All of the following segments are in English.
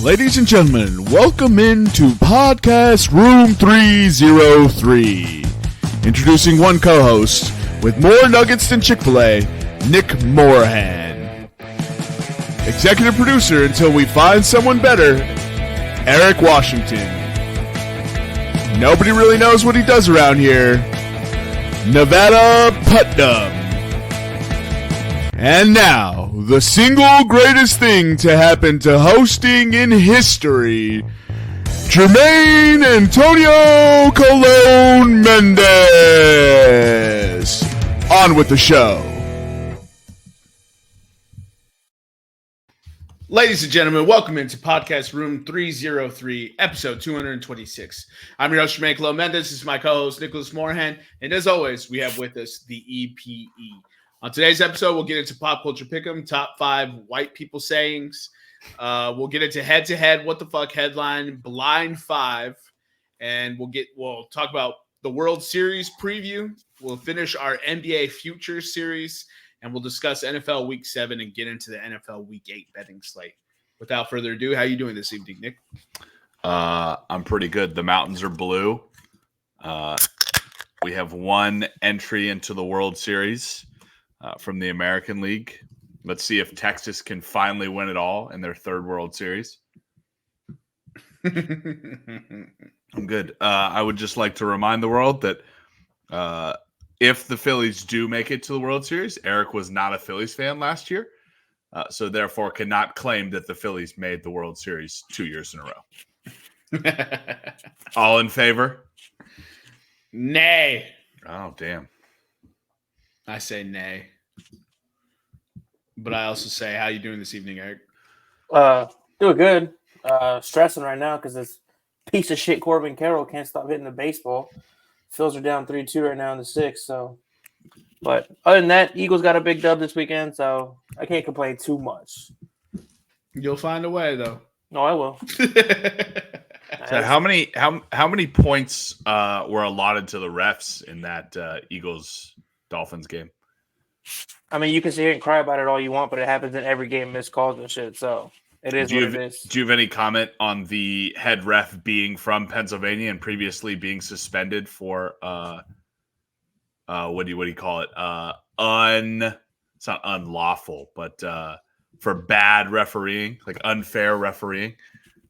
Ladies and gentlemen, welcome into Podcast Room 303. Introducing one co-host with more nuggets than Chick-fil-A, Nick Morahan. Executive producer until we find someone better, Eric Washington. Nobody really knows what he does around here, Nevada Putnam. And now, the single greatest thing to happen to hosting in history, Jermaine Antonio Colon Mendez. On with the show. Ladies and gentlemen, welcome into Podcast Room 303, episode 226. I'm your host, Jermaine Colon Mendez. This is my co-host, Nicholas Morahan. And as always, we have with us the EPE. On today's episode, we'll get into pop culture pick'em, top 5 white people sayings. We'll get into head-to-head, what the fuck headline, blind 5, and we'll talk about the World Series preview. We'll finish our NBA Futures series, and we'll discuss NFL Week 7 and get into the NFL Week 8 betting slate. Without further ado, how are you doing this evening, Nick? I'm pretty good. The mountains are blue. We have one entry into the World Series. From the American League. Let's see if Texas can finally win it all in their third World Series. I'm good. I would just like to remind the world that if the Phillies do make it to the World Series, Eric was not a Phillies fan last year, so therefore cannot claim that the Phillies made the World Series 2 years in a row. All in favor? Nay. Oh, damn. I say nay. But I also say, how you doing this evening, Eric? Doing good. Stressing right now because this piece of shit Corbin Carroll can't stop hitting the baseball. Phils are down 3-2 right now in the 6th. So, but other than that, Eagles got a big dub this weekend, so I can't complain too much. You'll find a way, though. No, I will. So how many points were allotted to the refs in that Eagles-Dolphins game? I mean, you can sit here and cry about it all you want, but it happens in every game, missed calls and shit. So it is what it is. Do you have any comment on the head ref being from Pennsylvania and previously being suspended for what do you call it? It's not unlawful, but for bad refereeing, like unfair refereeing.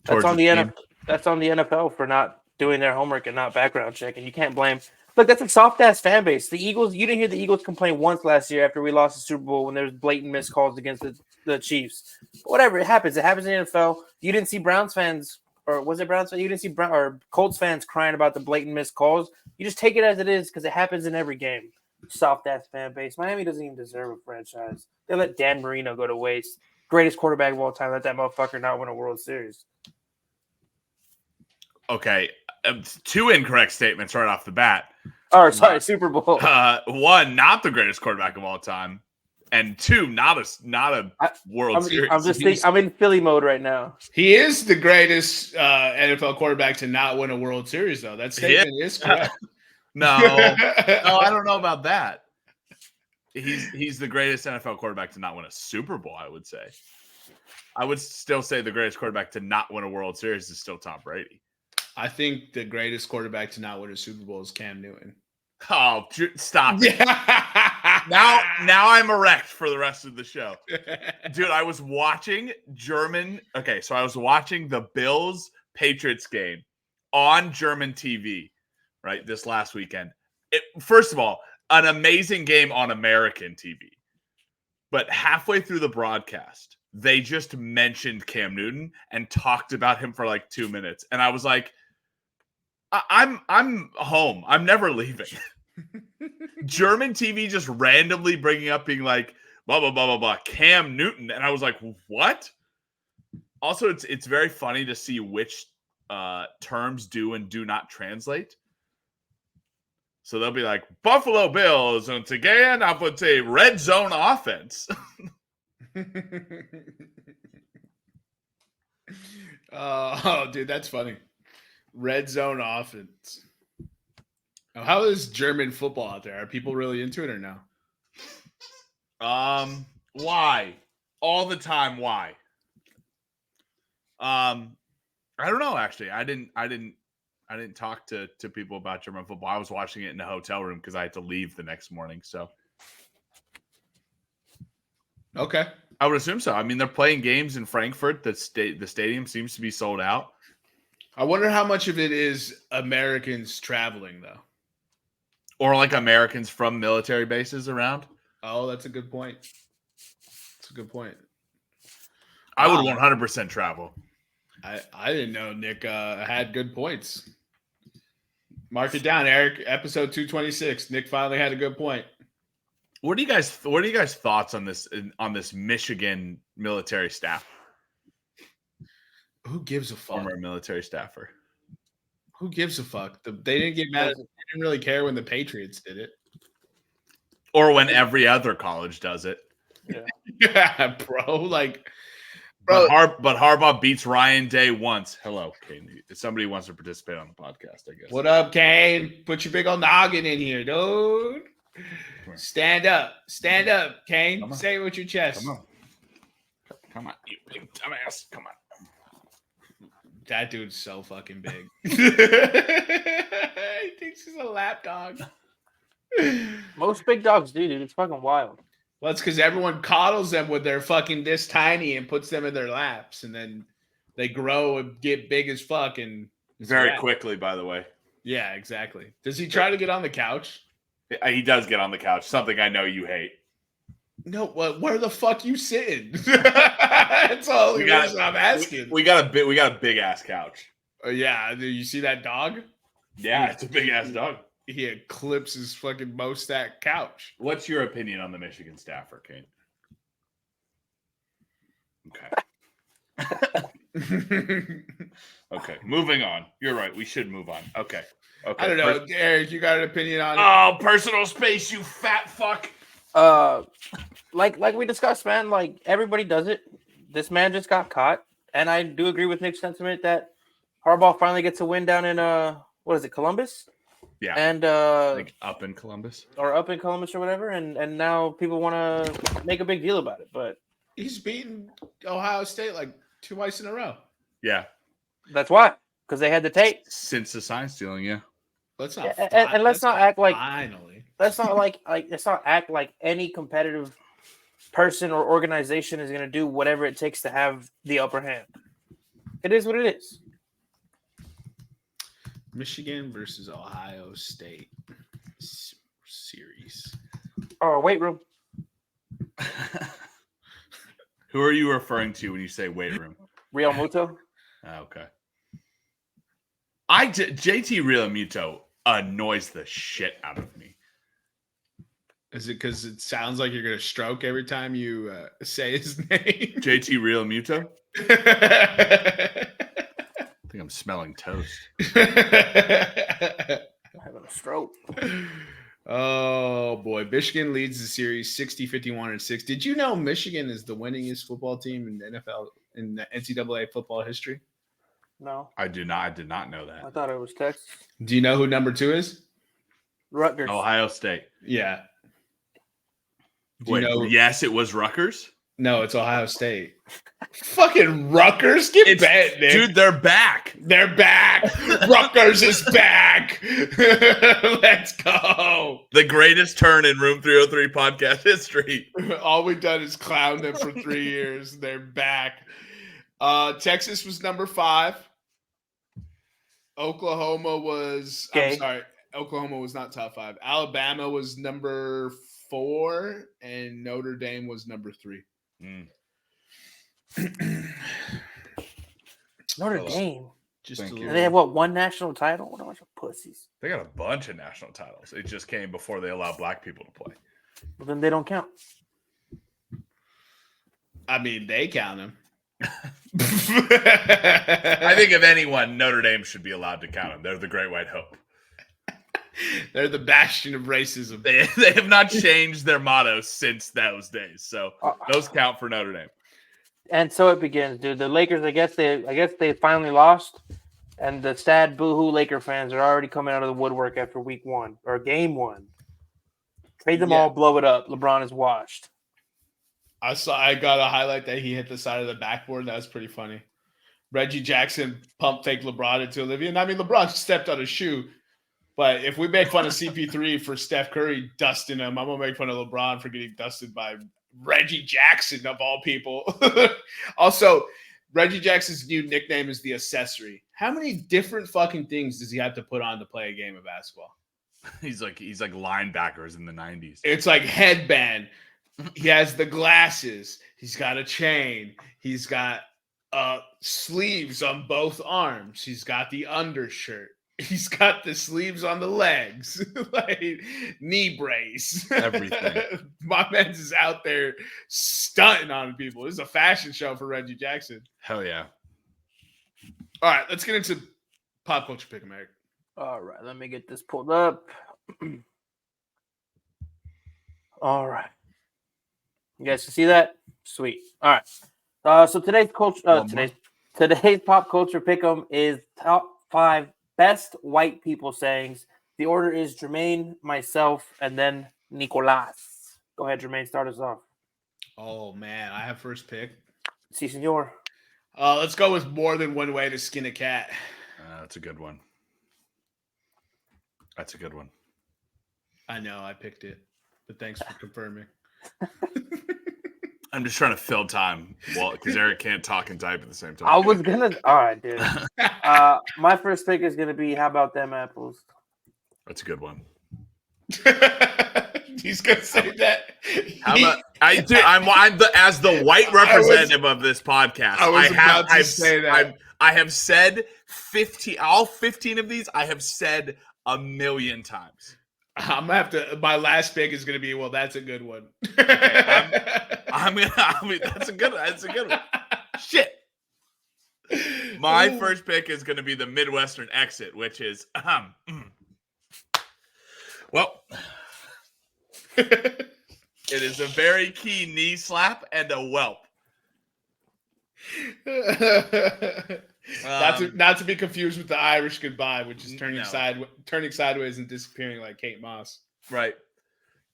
That's on the NFL for not doing their homework and not background checking. You can't blame. Look, that's a soft-ass fan base. The Eagles, you didn't hear the Eagles complain once last year after we lost the Super Bowl when there was blatant missed calls against the Chiefs. Whatever, it happens. It happens in the NFL. You didn't see Browns fans, or was it Browns fans? You didn't see Colts fans crying about the blatant missed calls. You just take it as it is because it happens in every game. Soft-ass fan base. Miami doesn't even deserve a franchise. They let Dan Marino go to waste. Greatest quarterback of all time. Let that motherfucker not win a World Series. Okay, 2 incorrect statements right off the bat. Oh, sorry, Super Bowl. 1, not the greatest quarterback of all time, and 2, not a World Series. I'm in Philly mode right now. He is the greatest NFL quarterback to not win a World Series, though. That statement is correct. No, I don't know about that. He's the greatest NFL quarterback to not win a Super Bowl, I would say. I would still say the greatest quarterback to not win a World Series is still Tom Brady. I think the greatest quarterback to not win a Super Bowl is Cam Newton. Oh, stop it. Now I'm erect for the rest of the show. Dude, I was watching I was watching the Bills-Patriots game on German TV, right, this last weekend. First of all, an amazing game on American TV. But halfway through the broadcast, they just mentioned Cam Newton and talked about him for like 2 minutes. And I was like, I'm home. I'm never leaving. German TV just randomly bringing up being like, blah, blah, blah, blah, blah, Cam Newton. And I was like, what? Also, it's very funny to see which terms do and do not translate. So they'll be like, Buffalo Bills, and again, I would say red zone offense. Oh, dude, that's funny. Red zone offense. How is German football out there? Are people really into it or no? Why? All the time, why? I don't know. Actually, I didn't talk to people about German football. I was watching it in the hotel room because I had to leave the next morning. So, Okay. I would assume so. I mean, they're playing games in Frankfurt. The stadium seems to be sold out. I wonder how much of it is Americans traveling, though. Or like Americans from military bases around. Oh, that's a good point. That's a good point. I would 100% travel. I didn't know Nick had good points. Mark it down, Eric. Episode 226. Nick finally had a good point. What are you guys thoughts on this Michigan military staff? Who gives a fuck? Former military staffer. Who gives a fuck? They didn't get mad. They didn't really care when the Patriots did it. Or when every other college does it. Yeah, Yeah, bro. Like, but Harbaugh beats Ryan Day once. Hello, Kane. If somebody wants to participate on the podcast, I guess. What up, Kane? Put your big old noggin in here, dude. Stand up, Kane. Say it with your chest. Come on, you big dumbass. Come on. That dude's so fucking big. He thinks he's a lap dog. most big dogs do, dude. It's fucking wild. Well, it's because everyone coddles them when they're fucking this tiny and puts them in their laps, and then they grow and get big as fuck and very quickly. By the way, yeah, exactly. Does he try to get on the couch? He does get on the couch. Something I know you hate. No, where the fuck you sitting? That's all the reason I'm asking. We got a big ass couch. Yeah, do you see that dog? Yeah, it's a big ass dog. He eclipses his fucking Mostat couch. What's your opinion on the Michigan staffer, Kane? Okay. Okay, moving on. You're right. We should move on. Okay. I don't know, Eric. You got an opinion on it? Oh, personal space, you fat fuck. Like we discussed, man. Like everybody does it. This man just got caught, and I do agree with Nick's sentiment that Harbaugh finally gets a win down in what is it, Columbus? Yeah, and like up in Columbus or whatever, and now people want to make a big deal about it. But he's beaten Ohio State like twice in a row. Yeah, that's why, because they had the tape since the sign stealing. Yeah, let's not and let's not act like finally. Let's not let's not act like any competitive person or organization is going to do whatever it takes to have the upper hand. It is what it is. Michigan versus Ohio State series. Oh, weight room. Who are you referring to when you say weight room? Real Muto. Okay. JT Real Muto annoys the shit out of me. Is it because it sounds like you're going to stroke every time you say his name? JT Real Muto? I think I'm smelling toast. I'm having a stroke. Oh, boy. Michigan leads the series 60-51-6. Did you know Michigan is the winningest football team in the NFL, in the NCAA football history? No. I did not know that. I thought it was Texas. Do you know who number 2 is? Rutgers. Ohio State. Yeah. Wait, yes, it was Rutgers? No, it's Ohio State. Fucking Rutgers? Get back, Nick. Dude, they're back. They're back. Rutgers is back. Let's go. The greatest turn in Room 303 podcast history. All we've done is clown them for 3 years. They're back. Texas was number 5. Oklahoma was Oklahoma was not top 5. Alabama was number 4, and Notre Dame was number 3. Notre Dame. Just they have one national title? What a bunch of pussies. They got a bunch of national titles. It just came before they allowed black people to play. Well, then they don't count. I mean, they count them. I think if anyone, Notre Dame should be allowed to count them. They're the Great White Hope. They're the bastion of racism. They have not changed their motto since those days. So those count for Notre Dame. And so it begins, dude. The Lakers, I guess they finally lost. And the sad boohoo Laker fans are already coming out of the woodwork after week 1 or game 1. Trade them all, blow it up. LeBron is washed. I got a highlight that he hit the side of the backboard. That was pretty funny. Reggie Jackson pump fake LeBron into Olivia. And I mean, LeBron stepped on a shoe. But if we make fun of CP3 for Steph Curry dusting him, I'm going to make fun of LeBron for getting dusted by Reggie Jackson, of all people. Also, Reggie Jackson's new nickname is the Accessory. How many different fucking things does he have to put on to play a game of basketball? He's like linebackers in the 90s. It's like headband. He has the glasses. He's got a chain. He's got sleeves on both arms. He's got the undershirt. He's got the sleeves on the legs, like knee brace, everything. My man's is out there stunting on people. This is a fashion show for Reggie Jackson. Hell yeah. All right, let's get into pop culture pick 'em, Eric. All right, let me get this pulled up. All right. You guys can see that? Sweet. All right. So today's culture today's pop culture pick 'em is top 5 best white people sayings. The order is Jermaine, myself, and then Nicolas. Go ahead, Jermaine. Start us off. Oh, man. I have first pick. Si, senor. Let's go with more than one way to skin a cat. That's a good one. That's a good one. I know. I picked it. But thanks for confirming. I'm just trying to fill time. Well, because Eric can't talk and type at the same time. I was going to. All right, dude. My first pick is going to be, how about them apples? That's a good one. He's going to say that. How about I'm as the white representative of this podcast. I have said 15. All 15 of these I have said a million times. I'm gonna have to. My last pick is gonna be. Well, that's a good one. That's a good one. Shit. My first pick is gonna be the Midwestern exit, which is well. It is a very key knee slap and a whelp. Not to be confused with the Irish goodbye, which is turning sideways and disappearing like Kate Moss. Right.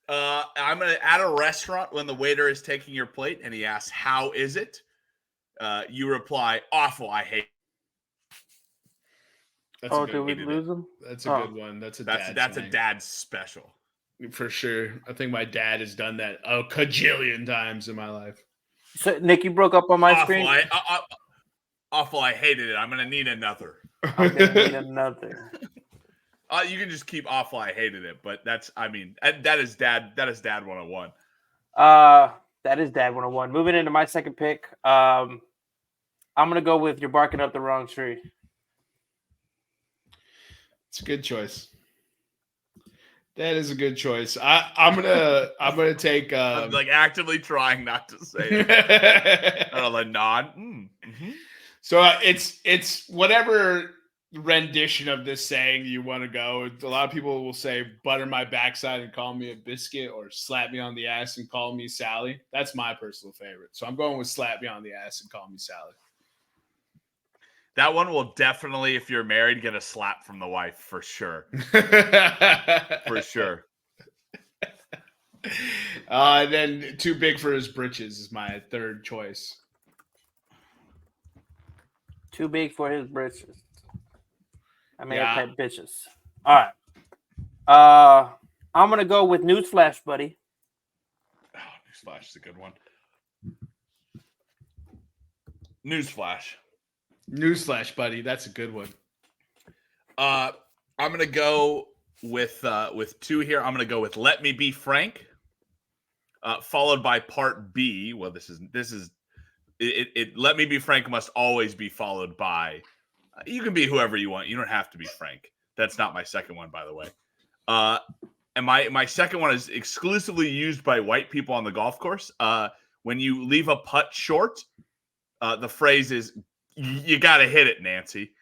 I'm at a restaurant when the waiter is taking your plate and he asks, "How is it?" You reply, "Awful. I hate." Did we lose him? That's a good one. That's a dad special. For sure. I think my dad has done that a cajillion times in my life. So, Nick, you broke up on my screen. Awful. I hated it. I'm going to need another. I'm going to need another. You can just keep awful. I hated it. But that is dad 101. That is dad 101. Moving into my second pick. I'm going to go with you're barking up the wrong tree. It's a good choice. That is a good choice. I'm gonna take. I'm like actively trying not to say it. I don't know, nod. Mm-hmm. So it's whatever rendition of this saying you want to go. A lot of people will say "butter my backside" and call me a biscuit, or "slap me on the ass and call me Sally." That's my personal favorite. So I'm going with "slap me on the ass and call me Sally." That one will definitely, if you're married, get a slap from the wife for sure. For sure. And then "too big for his britches" is my third choice. Too big for his britches. I mean, type bitches. All right. I'm gonna go with newsflash, buddy. Oh, newsflash is a good one. Newsflash, buddy. That's a good one. I'm gonna go with two here. I'm gonna go with "Let Me Be Frank," followed by part B. Well, this is it. "Let me be frank" must always be followed by. You can be whoever you want. You don't have to be Frank. That's not my second one, by the way. And my second one is exclusively used by white people on the golf course. When you leave a putt short, the phrase is, "You got to hit it, Nancy."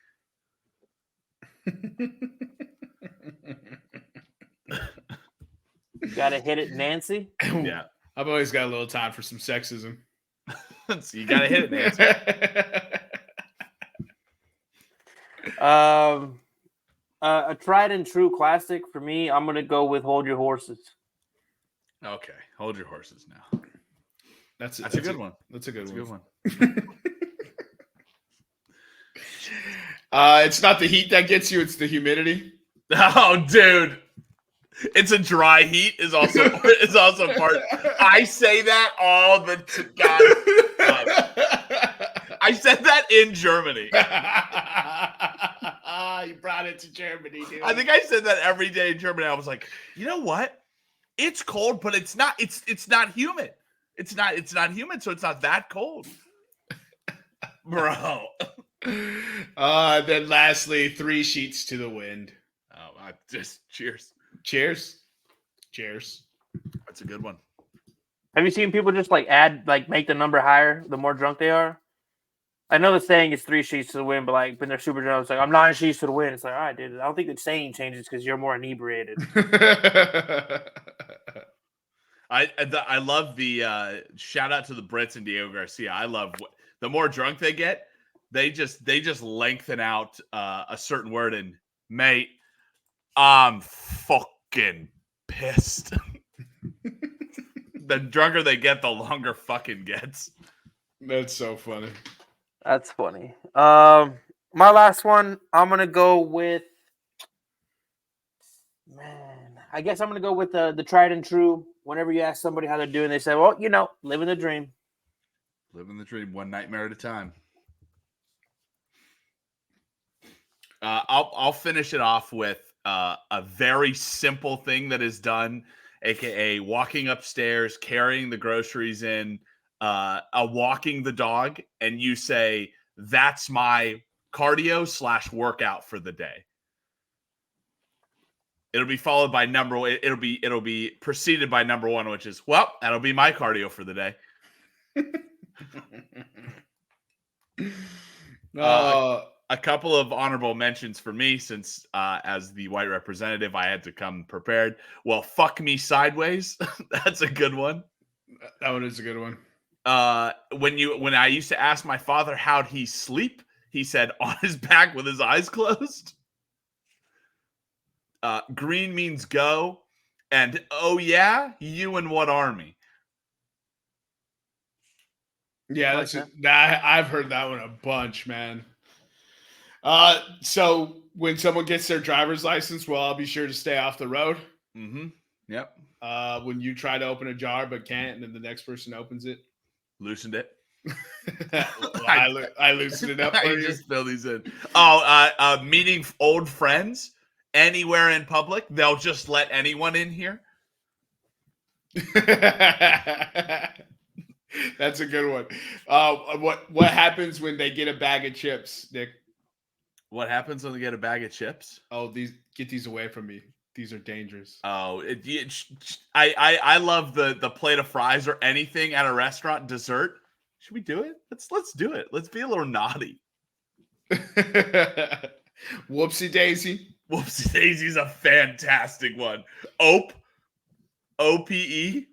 Got to hit it, Nancy? Yeah. I've always got a little time for some sexism. So you got to hit it, Nancy. A tried and true classic for me, I'm going to go with "Hold Your Horses." Okay. Hold your horses now. That's a good one. That's a good one. Good one. It's not the heat that gets you; it's the humidity. Oh, dude. It's a dry heat is also part. I say that all the God. I said that in Germany. You brought it to Germany, dude. I think I said that every day in Germany. I was like, you know what? It's cold, but it's not. It's not humid. It's not humid, so it's not that cold, bro. Then lastly, 3 sheets to the wind. Oh, just cheers. Cheers. That's a good one. Have you seen people just make the number higher the more drunk they are? I know the saying is 3 sheets to the wind, but when they're super drunk, it's like, I'm 9 sheets to the wind. It's like, all right, dude. I don't think the saying changes because you're more inebriated. I love the shout out to the Brits and Diego Garcia. I love the more drunk they get, they just lengthen out a certain word. And mate, I'm fucking pissed. The drunker they get, the longer fucking gets. That's so funny. That's funny. My last one, I'm gonna go with. Man, I guess I'm gonna go with the tried and true. Whenever you ask somebody how they're doing, they say, "Well, living the dream." Living the dream, one nightmare at a time. I'll finish it off with a very simple thing that is done, aka walking upstairs, carrying the groceries in, walking the dog, and you say, "That's my cardio/workout for the day." It'll be followed by it'll be preceded by number 1, which is, well, that'll be my cardio for the day. A couple of honorable mentions for me, since as the white representative, I had to come prepared. Well, fuck me sideways. That's a good one. That one is a good one. When I used to ask my father how'd he sleep, he said on his back with his eyes closed. Green means go, and oh yeah, you in what army? Yeah, I've heard that one a bunch, man. So when someone gets their driver's license, well, I'll be sure to stay off the road. Mm-hmm. Yep. When you try to open a jar but can't, and then the next person opens it, loosened it. I loosened it up for you. Just fill these in. Oh, meeting old friends anywhere in public, they'll just let anyone in here. That's a good one. What happens when they get a bag of chips, Nick? What happens when they get a bag of chips? Oh, get these away from me. These are dangerous. Oh, I love the plate of fries or anything at a restaurant, dessert. Should we do it? Let's do it. Let's be a little naughty. Whoopsie daisy. Whoopsie daisy is a fantastic one. OPE. OPE.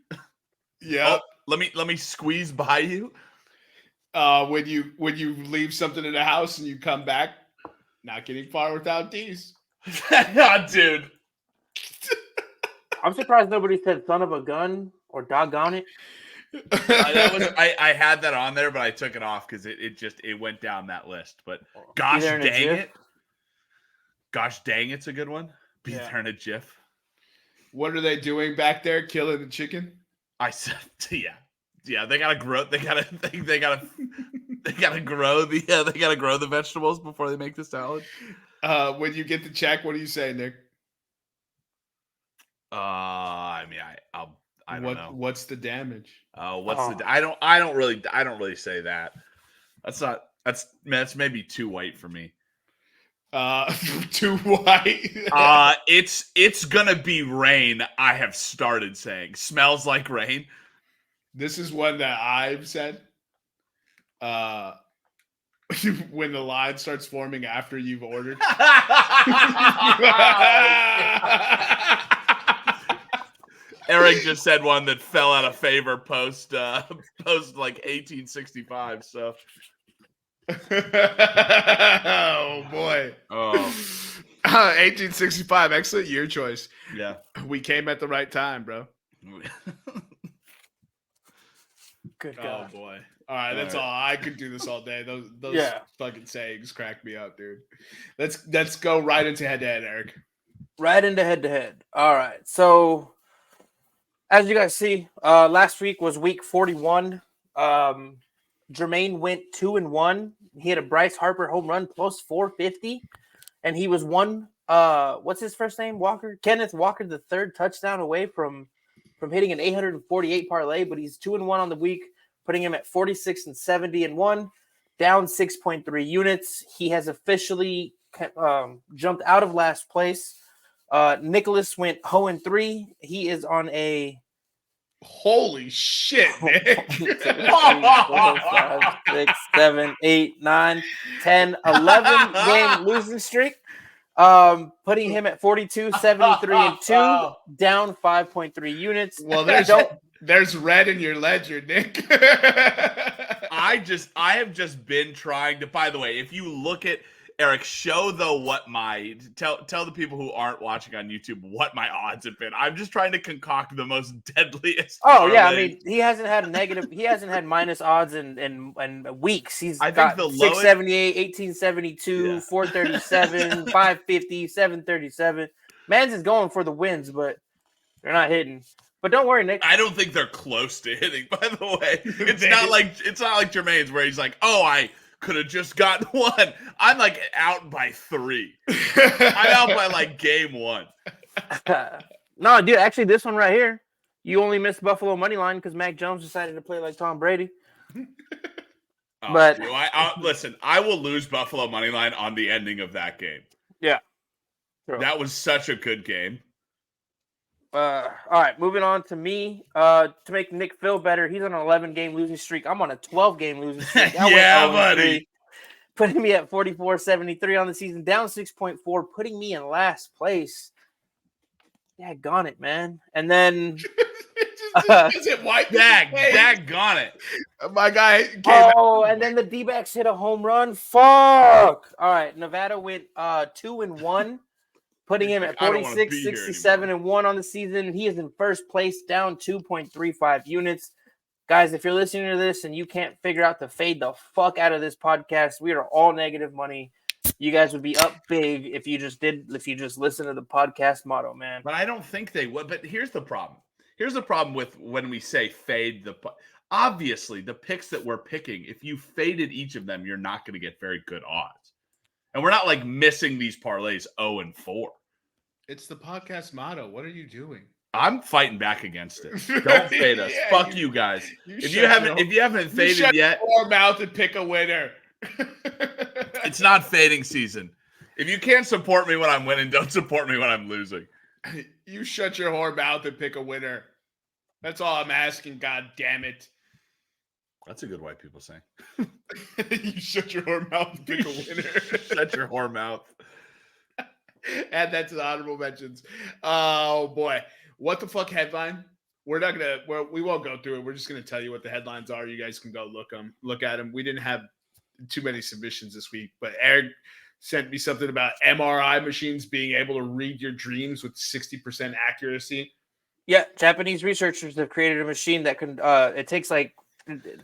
Yeah. Oh, let me squeeze by you. When you leave something in the house and you come back, not getting far without these. Oh, dude. I'm surprised nobody said "son of a gun" or "doggone it." I had that on there, but I took it off because it went down that list. But gosh dang it. Gosh dang it's a good one. Be there in a GIF. What are they doing back there? Killing the chicken? I said, yeah. They gotta grow. They gotta grow the vegetables before they make the salad. When you get the check, what do you say, Nick? I mean, I don't know. What's the damage? I don't really say that. That's maybe too white for me. Too white. It's gonna be rain. I have started saying smells like rain. This is one that I've said. When the line starts forming after you've ordered. Eric just said one that fell out of favor post like 1865. So. Oh boy. Oh. 1865. Excellent year choice. Yeah. We came at the right time, bro. Good Oh God. boy. All right, that's all. I could do this all day. Those fucking sayings crack me up, dude. Let's go right into head-to-head, Eric. Right into head-to-head. All right. So as you guys see, last week was week 41. Jermaine went 2-1. He had a Bryce Harper home run plus 450, and he was what's his first name? Kenneth Walker, the third touchdown away from hitting an 848 parlay, but he's 2-1 on the week, putting him at 46 and 70-1, down 6.3 units. He has officially jumped out of last place. Nicholas went 0-3. He is on a holy shit, Nick. 3, 4, 5, 6, 7, 8, 9, 10, 11 game losing streak. Putting him at 42, 73, and 2, down 5.3 units. Well, there's red in your ledger, Nick. I have just been trying to, by the way, if you look at Eric, tell the people who aren't watching on YouTube what my odds have been. I'm just trying to concoct the most deadliest. Oh yeah, I mean he hasn't had minus odds in weeks. He's got the 678, 1872, 437, 550, 737. Man's is going for the wins, but they're not hitting. But don't worry, Nick. I don't think they're close to hitting, by the way. It's not like Jermaine's where he's like, oh, I could have just gotten one. I'm like out by 3. I'm out by like game 1. No, dude, actually this one right here, you only missed Buffalo money line because Mac Jones decided to play like Tom Brady. But listen, I will lose Buffalo money line on the ending of that game. Yeah. True. That was such a good game. All right, moving on to me. To make Nick feel better, he's on an 11-game losing streak. I'm on a 12-game losing streak. Yeah, buddy. Putting me at 44-73 on the season, down 6.4, putting me in last place. Yeah, gone it, man. And then Daggone it. My guy and then the Dbacks hit a home run. Fuck. All right, Nevada went 2-1. Putting him at 46, 67, and 1 on the season. He is in first place, down 2.35 units. Guys, if you're listening to this and you can't figure out to fade the fuck out of this podcast, we are all negative money. You guys would be up big if you just listen to the podcast motto, man. But I don't think they would. But here's the problem. Here's the problem with when we say fade obviously the picks that we're picking, if you faded each of them, you're not going to get very good odds. And we're not like missing these parlays 0-4. It's the podcast motto. What are you doing? I'm fighting back against it. Don't fade us. Fuck you guys. If you haven't faded yet, your mouth and pick a winner. It's not fading season. If you can't support me when I'm winning, don't support me when I'm losing. You shut your whore mouth and pick a winner. That's all I'm asking. God damn it. That's a good white people saying. You shut your whore mouth and pick a winner. Shut your whore mouth. Add that to the honorable mentions. Oh boy, what the fuck headline? We won't go through it. We're just gonna tell you what the headlines are. You guys can go look at them. We didn't have too many submissions this week, but Eric sent me something about MRI machines being able to read your dreams with 60% accuracy. Yeah, Japanese researchers have created a machine that can. It takes like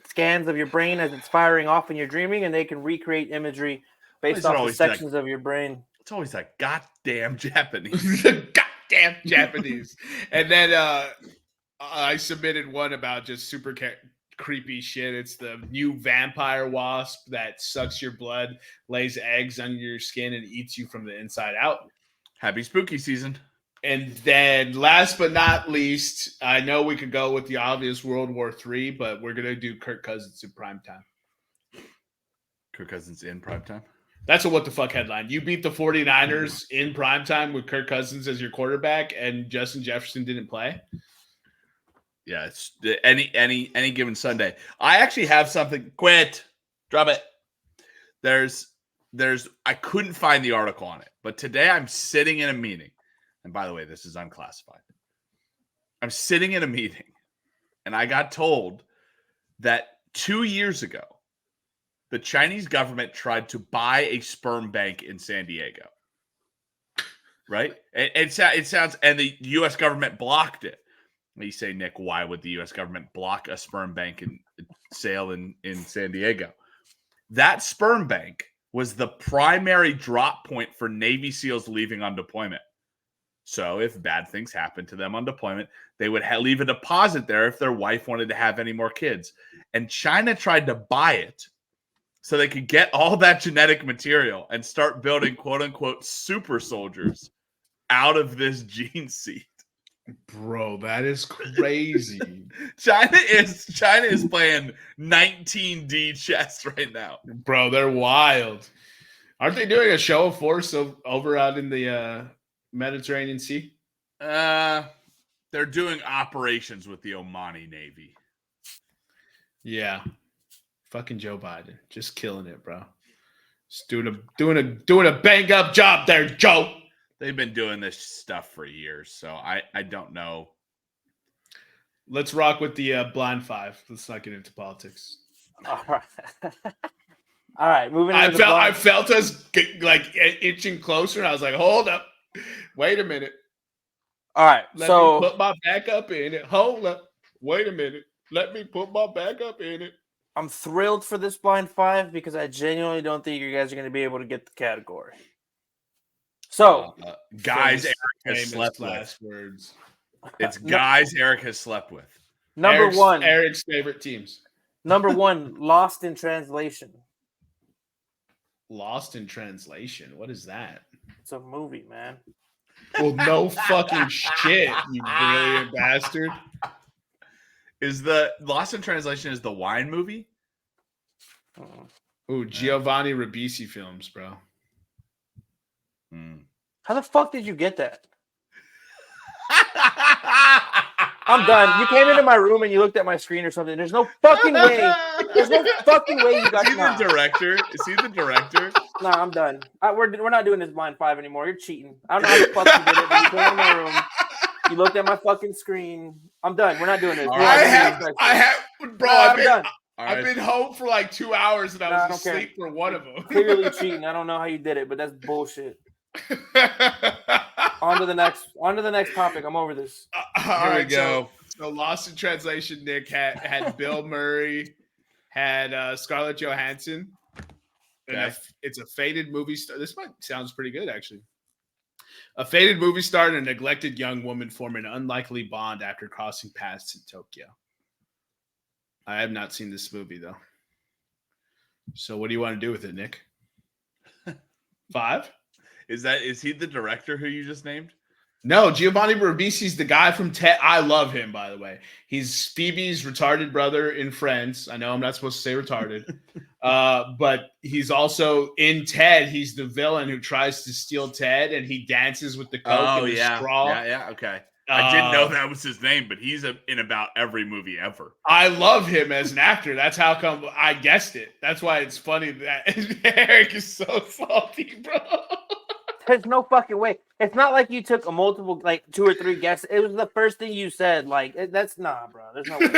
scans of your brain as it's firing off when you're dreaming, and they can recreate imagery based off the sections of your brain. It's always that goddamn Japanese. Goddamn Japanese. And then I submitted one about just super creepy shit. It's the new vampire wasp that sucks your blood, lays eggs under your skin, and eats you from the inside out. Happy spooky season. And then last but not least, I know we could go with the obvious World War III, but we're going to do Kirk Cousins in primetime. Kirk Cousins in primetime? That's a what the fuck headline. You beat the 49ers in primetime with Kirk Cousins as your quarterback and Justin Jefferson didn't play? Yeah, it's any given Sunday. I actually have something. Quit. Drop it. There's I couldn't find the article on it, but today I'm sitting in a meeting. And by the way, this is unclassified. I'm sitting in a meeting and I got told that 2 years ago, the Chinese government tried to buy a sperm bank in San Diego. Right? It sounds, and the U.S. government blocked it. You say, Nick, why would the U.S. government block a sperm bank sale in San Diego. That sperm bank was the primary drop point for Navy SEALs leaving on deployment. So if bad things happened to them on deployment, they would leave a deposit there if their wife wanted to have any more kids. And China tried to buy it so they could get all that genetic material and start building quote unquote super soldiers out of this gene seed. Bro, that is crazy. China is playing 19D chess right now. Bro, they're wild. Aren't they doing a show of force over out in the Mediterranean Sea? They're doing operations with the Omani Navy. Yeah. Fucking Joe Biden. Just killing it, bro. Just doing a bang up job there, Joe. They've been doing this stuff for years, so I don't know. Let's rock with the blind five. Let's not get into politics. All right. All right, moving on. I felt us like itching closer, and I was like, hold up. Wait a minute. All right, Let me put my back up in it. Hold up. Wait a minute. Let me put my back up in it. I'm thrilled for this blind five because I genuinely don't think you guys are going to be able to get the category. So, guys, Eric has slept with. Words. It's guys Eric has slept with. Number one. Eric's favorite teams. Number one, Lost in Translation. Lost in Translation? What is that? It's a movie, man. Well, no fucking shit, you brilliant bastard. Is the Lost in Translation is the wine movie? Ooh, Giovanni Ribisi films, bro. How the fuck did you get that? I'm done. You came into my room and you looked at my screen or something. There's no fucking way. There's no fucking way you got Is he the director? Is he the director? No, I'm done. We're not doing this blind five anymore. You're cheating. I don't know how the fuck you did it, but you came into my room. You looked at my fucking screen. I'm done. We're not doing this. I've been home for like 2 hours and I was asleep for one of them. Clearly cheating. I don't know how you did it, but that's bullshit. On to the next topic. I'm over this. All right, go. So Lost in Translation, Nick had Bill Murray, had Scarlett Johansson. Okay. It's a faded movie star. This sounds pretty good, actually. A faded movie star and a neglected young woman form an unlikely bond after crossing paths in Tokyo. I have not seen this movie, though. So what do you want to do with it, Nick? 5? Is he the director who you just named? No, Giovanni Ribisi's the guy from Ted. I love him, by the way. He's Phoebe's retarded brother in Friends. I know I'm not supposed to say retarded. But he's also in Ted. He's the villain who tries to steal Ted, and he dances with the Coke and the straw. Yeah, okay. I didn't know that was his name, but he's in about every movie ever. I love him as an actor. That's how come I guessed it. That's why it's funny that Eric is so salty, bro. There's no fucking way. It's not like you took a multiple, like 2 or 3 guesses. It was the first thing you said. Like, that's nah, bro. There's no way.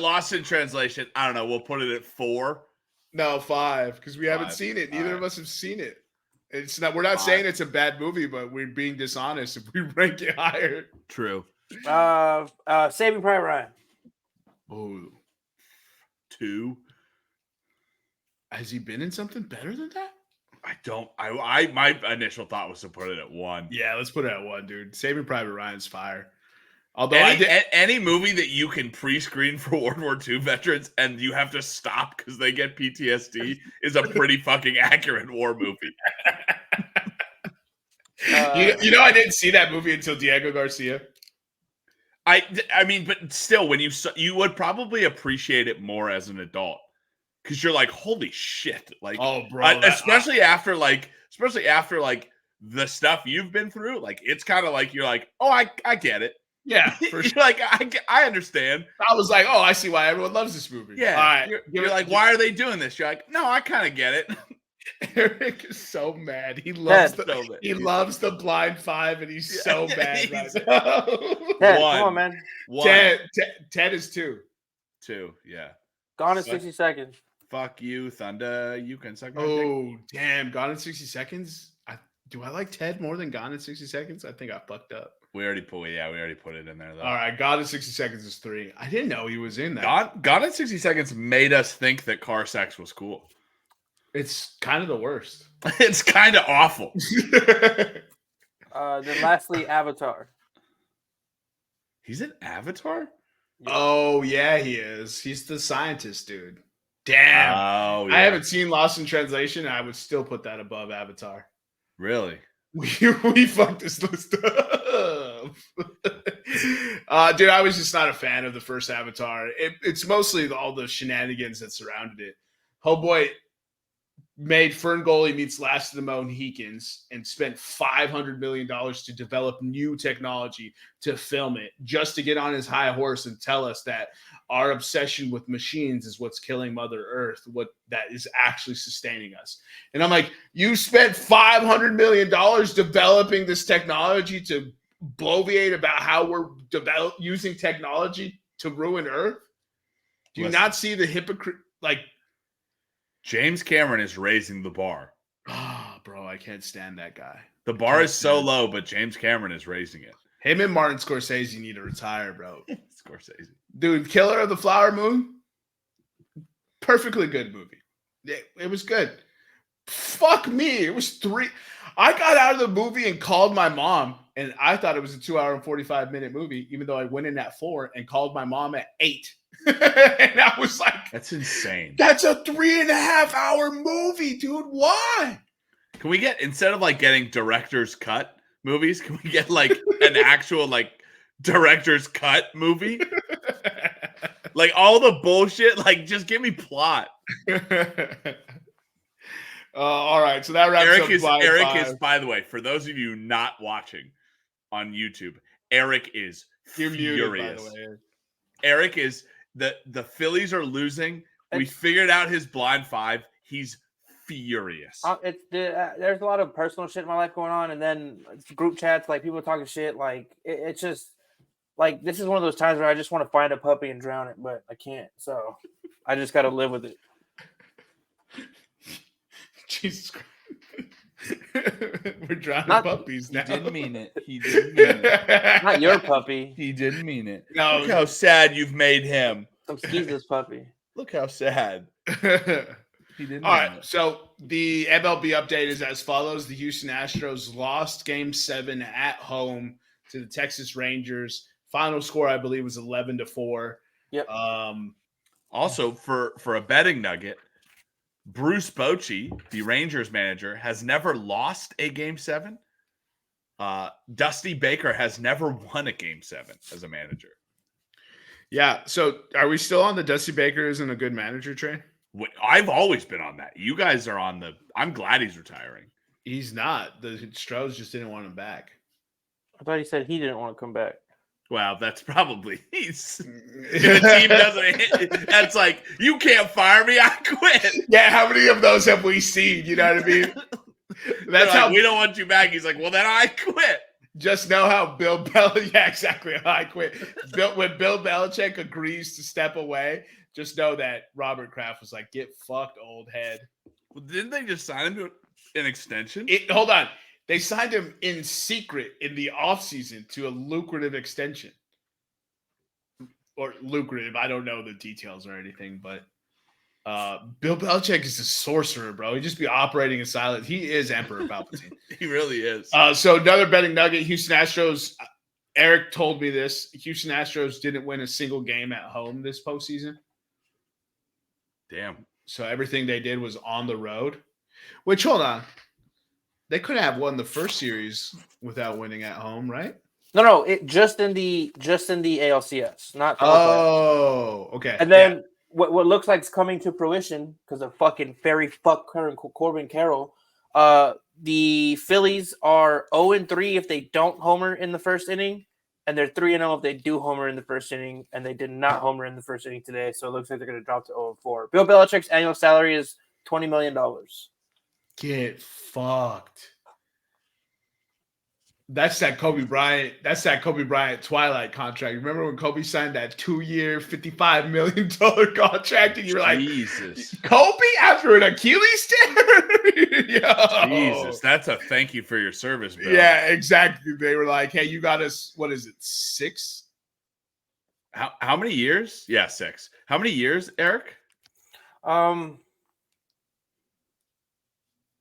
Lost in Translation. I don't know. We'll put it at 4. No, 5, because we haven't seen it. Neither of us have seen it. It's not. We're not saying it's a bad movie, but we're being dishonest if we rank it higher. True. Saving Private Ryan. Oh, 2. Has he been in something better than that? I don't. My initial thought was to put it at 1. Yeah, let's put it at 1, dude. Saving Private Ryan's fire. Although any movie that you can pre-screen for World War II veterans and you have to stop because they get PTSD is a pretty fucking accurate war movie. You know, I didn't see that movie until Diego Garcia. I mean, but still, when you would probably appreciate it more as an adult because you're like, holy shit, like, oh, bro, especially after the stuff you've been through, like, it's kind of like you're like, oh, I get it. Yeah, for sure. You're like, I understand. I was like, oh, I see why everyone loves this movie. Yeah, all right. You're like, why are they doing this? You're like, no, I kind of get it. Eric is so mad. He loves loves the blind five, and he's so mad right now. Ted, come on, man. Ted is 2. 2, yeah. Gone in 60 seconds. Fuck you, Thunder. You can suck my dick. Damn. Gone in 60 seconds? Do I like Ted more than Gone in 60 Seconds? I think I fucked up. We already put it in there though. All right, Gone in 60 Seconds is 3. I didn't know he was in that. Gone in 60 Seconds made us think that car sex was cool. It's kind of the worst. It's kind of awful. Then lastly, Avatar. He's an Avatar? Oh, yeah, he is. He's the scientist, dude. Damn. Oh, yeah. I haven't seen Lost in Translation, and I would still put that above Avatar. Really? We fucked this list up. Dude, I was just not a fan of the first Avatar. It's mostly all the shenanigans that surrounded it. Homeboy made Ferngully meets Last of the Mohicans and spent $500 million to develop new technology to film it, just to get on his high horse and tell us that our obsession with machines is what's killing Mother Earth, what that is actually sustaining us. And I'm like, you spent $500 million developing this technology to bloviate about how we're using technology to ruin Earth? Do you not see the hypocrite? Like, James Cameron is raising the bar. Ah, bro, I can't stand that guy. The bar is so low, but James Cameron is raising it. Him and Martin Scorsese need to retire, bro. Scorsese. Dude, Killer of the Flower Moon, perfectly good movie. It was good. Fuck me. It was 3. I got out of the movie and called my mom, and I thought it was a 2-hour and 45-minute movie, even though I went in at 4 and called my mom at 8. And I was like, that's insane. That's a 3.5-hour movie, dude. Why? Can we get, instead of like getting director's cut movies, can we get like an actual like director's cut movie? Like all the bullshit, like just give me plot. All right, so that wraps up. Eric is, by the way, for those of you not watching on YouTube, Eric is furious. By the way. Eric is the Phillies are losing. We figured out his blind 5. He's furious. There's a lot of personal shit in my life going on, and then group chats, like people talking shit. Like it's just like this is one of those times where I just want to find a puppy and drown it, but I can't. So I just got to live with it. Jesus Christ. We're drowning puppies now. He didn't mean it. He didn't mean it. Not your puppy. He didn't mean it. No. Look how sad you've made him. Some Skeezus puppy. Look how sad. He didn't. All right. So the MLB update is as follows. The Houston Astros lost Game 7 at home to the Texas Rangers. Final score, I believe, was 11-4. Yep. Also, for a betting nugget, Bruce Bochy, the Rangers manager, has never lost a Game 7. Dusty Baker has never won a Game 7 as a manager. Yeah. So are we still on the Dusty Baker isn't a good manager train? I've always been on that. You guys are on I'm glad he's retiring. He's not. The Stros just didn't want him back. I thought he said he didn't want to come back. Well, that's probably if a team doesn't hit, that's like, you can't fire me, I quit. Yeah, how many of those have we seen? You know what I mean? That's how we don't want you back. He's like, well, then I quit. Just know how Bill Belichick, yeah, exactly. I quit. When Bill Belichick agrees to step away, just know that Robert Kraft was like, get fucked, old head. Well, didn't they just sign him to an extension? Hold on. They signed him in secret in the offseason to a lucrative extension. Or lucrative. I don't know the details or anything, but Bill Belichick is a sorcerer, bro. He just be operating in silence. He is Emperor Palpatine. He really is. So another betting nugget, Houston Astros. Eric told me this. Houston Astros didn't win a single game at home this postseason. Damn. So everything they did was on the road. Which, hold on. They could have won the first series without winning at home, right? No, it just in the ALCS, not. Oh, okay. And then what looks like is coming to fruition because of fucking fairy fuck Corbin Carroll. The Phillies are 0-3 if they don't homer in the first inning, and they're 3-0 if they do homer in the first inning, and they did not homer in the first inning today. So it looks like they're going to drop to 0-4. Bill Belichick's annual salary is $20 million. Get fucked. That's that Kobe Bryant. That's that Kobe Bryant Twilight contract. Remember when Kobe signed that 2-year, $55 million contract, and you were like, Jesus, Kobe after an Achilles tear? Yo. Jesus, that's a thank you for your service, Bill. Yeah, exactly. They were like, hey, you got us. What is it? 6? How many years? Yeah, 6. How many years, Eric?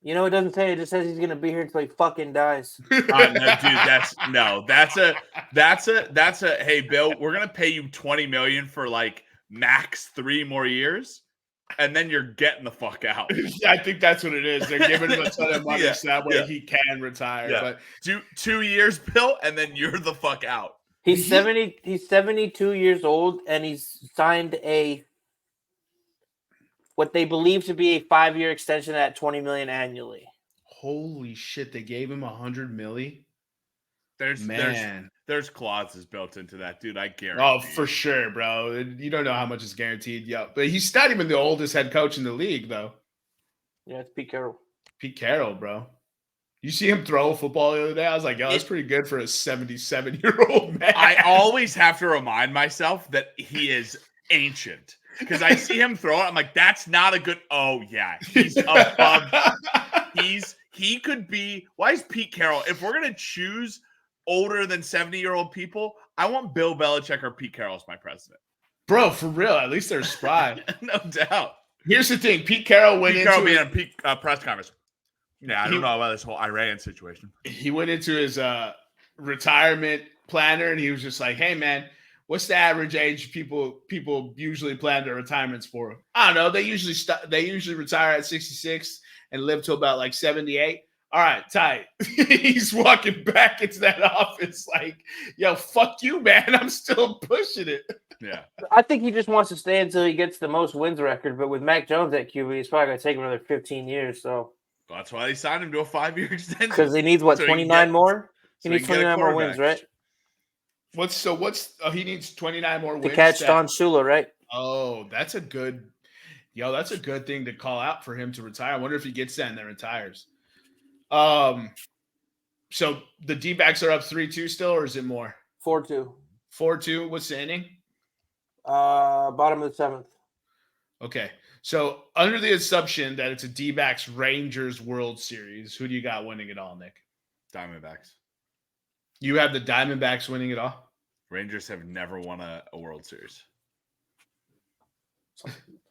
You know, it doesn't say. It just says he's gonna be here until he fucking dies. No, dude, that's a. Hey, Bill, we're gonna pay you $20 million for like max 3 more years, and then you're getting the fuck out. I think that's what it is. They're giving him a ton of money Yeah, so that way yeah. he can retire. Yeah. But 2 years, Bill, and then you're the fuck out. He's 70. He's 72 years old, and he's signed what they believe to be a 5-year extension at $20 million annually. holy shit, they gave him $100 million. There's clauses built into that, dude. I guarantee. Oh, for sure, bro. You don't know how much is guaranteed. Yeah, but he's not even the oldest head coach in the league, though. Yeah, it's Pete Carroll. Pete Carroll, bro. You see him throw a football the other day? I was like, yo, that's pretty good for a 77-year-old man. I always have to remind myself that he is ancient because I see him throw it. I'm like, that's not a good. Oh yeah, he's above. He could be. Why is Pete Carroll? If we're gonna choose older than 70-year-old people, I want Bill Belichick or Pete Carroll as my president. Bro, for real. At least they're spry. No doubt. Here's the thing. Pete Carroll went into being a press conference. Yeah, I don't know about this whole Iran situation. He went into his retirement planner and he was just like, hey, man, what's the average age people usually plan their retirements for? I don't know. They usually retire at 66 and live till about like 78. All right, tight. He's walking back into that office like, yo, fuck you, man. I'm still pushing it. Yeah. I think he just wants to stay until he gets the most wins record. But with Mac Jones at QB, he's probably going to take him another 15 years. So that's why they signed him to a 5-year extension. Because he needs, 29 more? He needs 29 more wins, right? He needs 29 more wins to catch Don Shula, right? Oh, that's a good thing to call out for him to retire. I wonder if he gets that and then retires. So the Dbacks are up 3-2 still, or is it more? 4-2. 4-2. What's the inning? Bottom of the 7th. Okay. So under the assumption that it's a Dbacks Rangers World Series, who do you got winning it all, Nick? Diamondbacks. You have the Diamondbacks winning it all? Rangers have never won a World Series.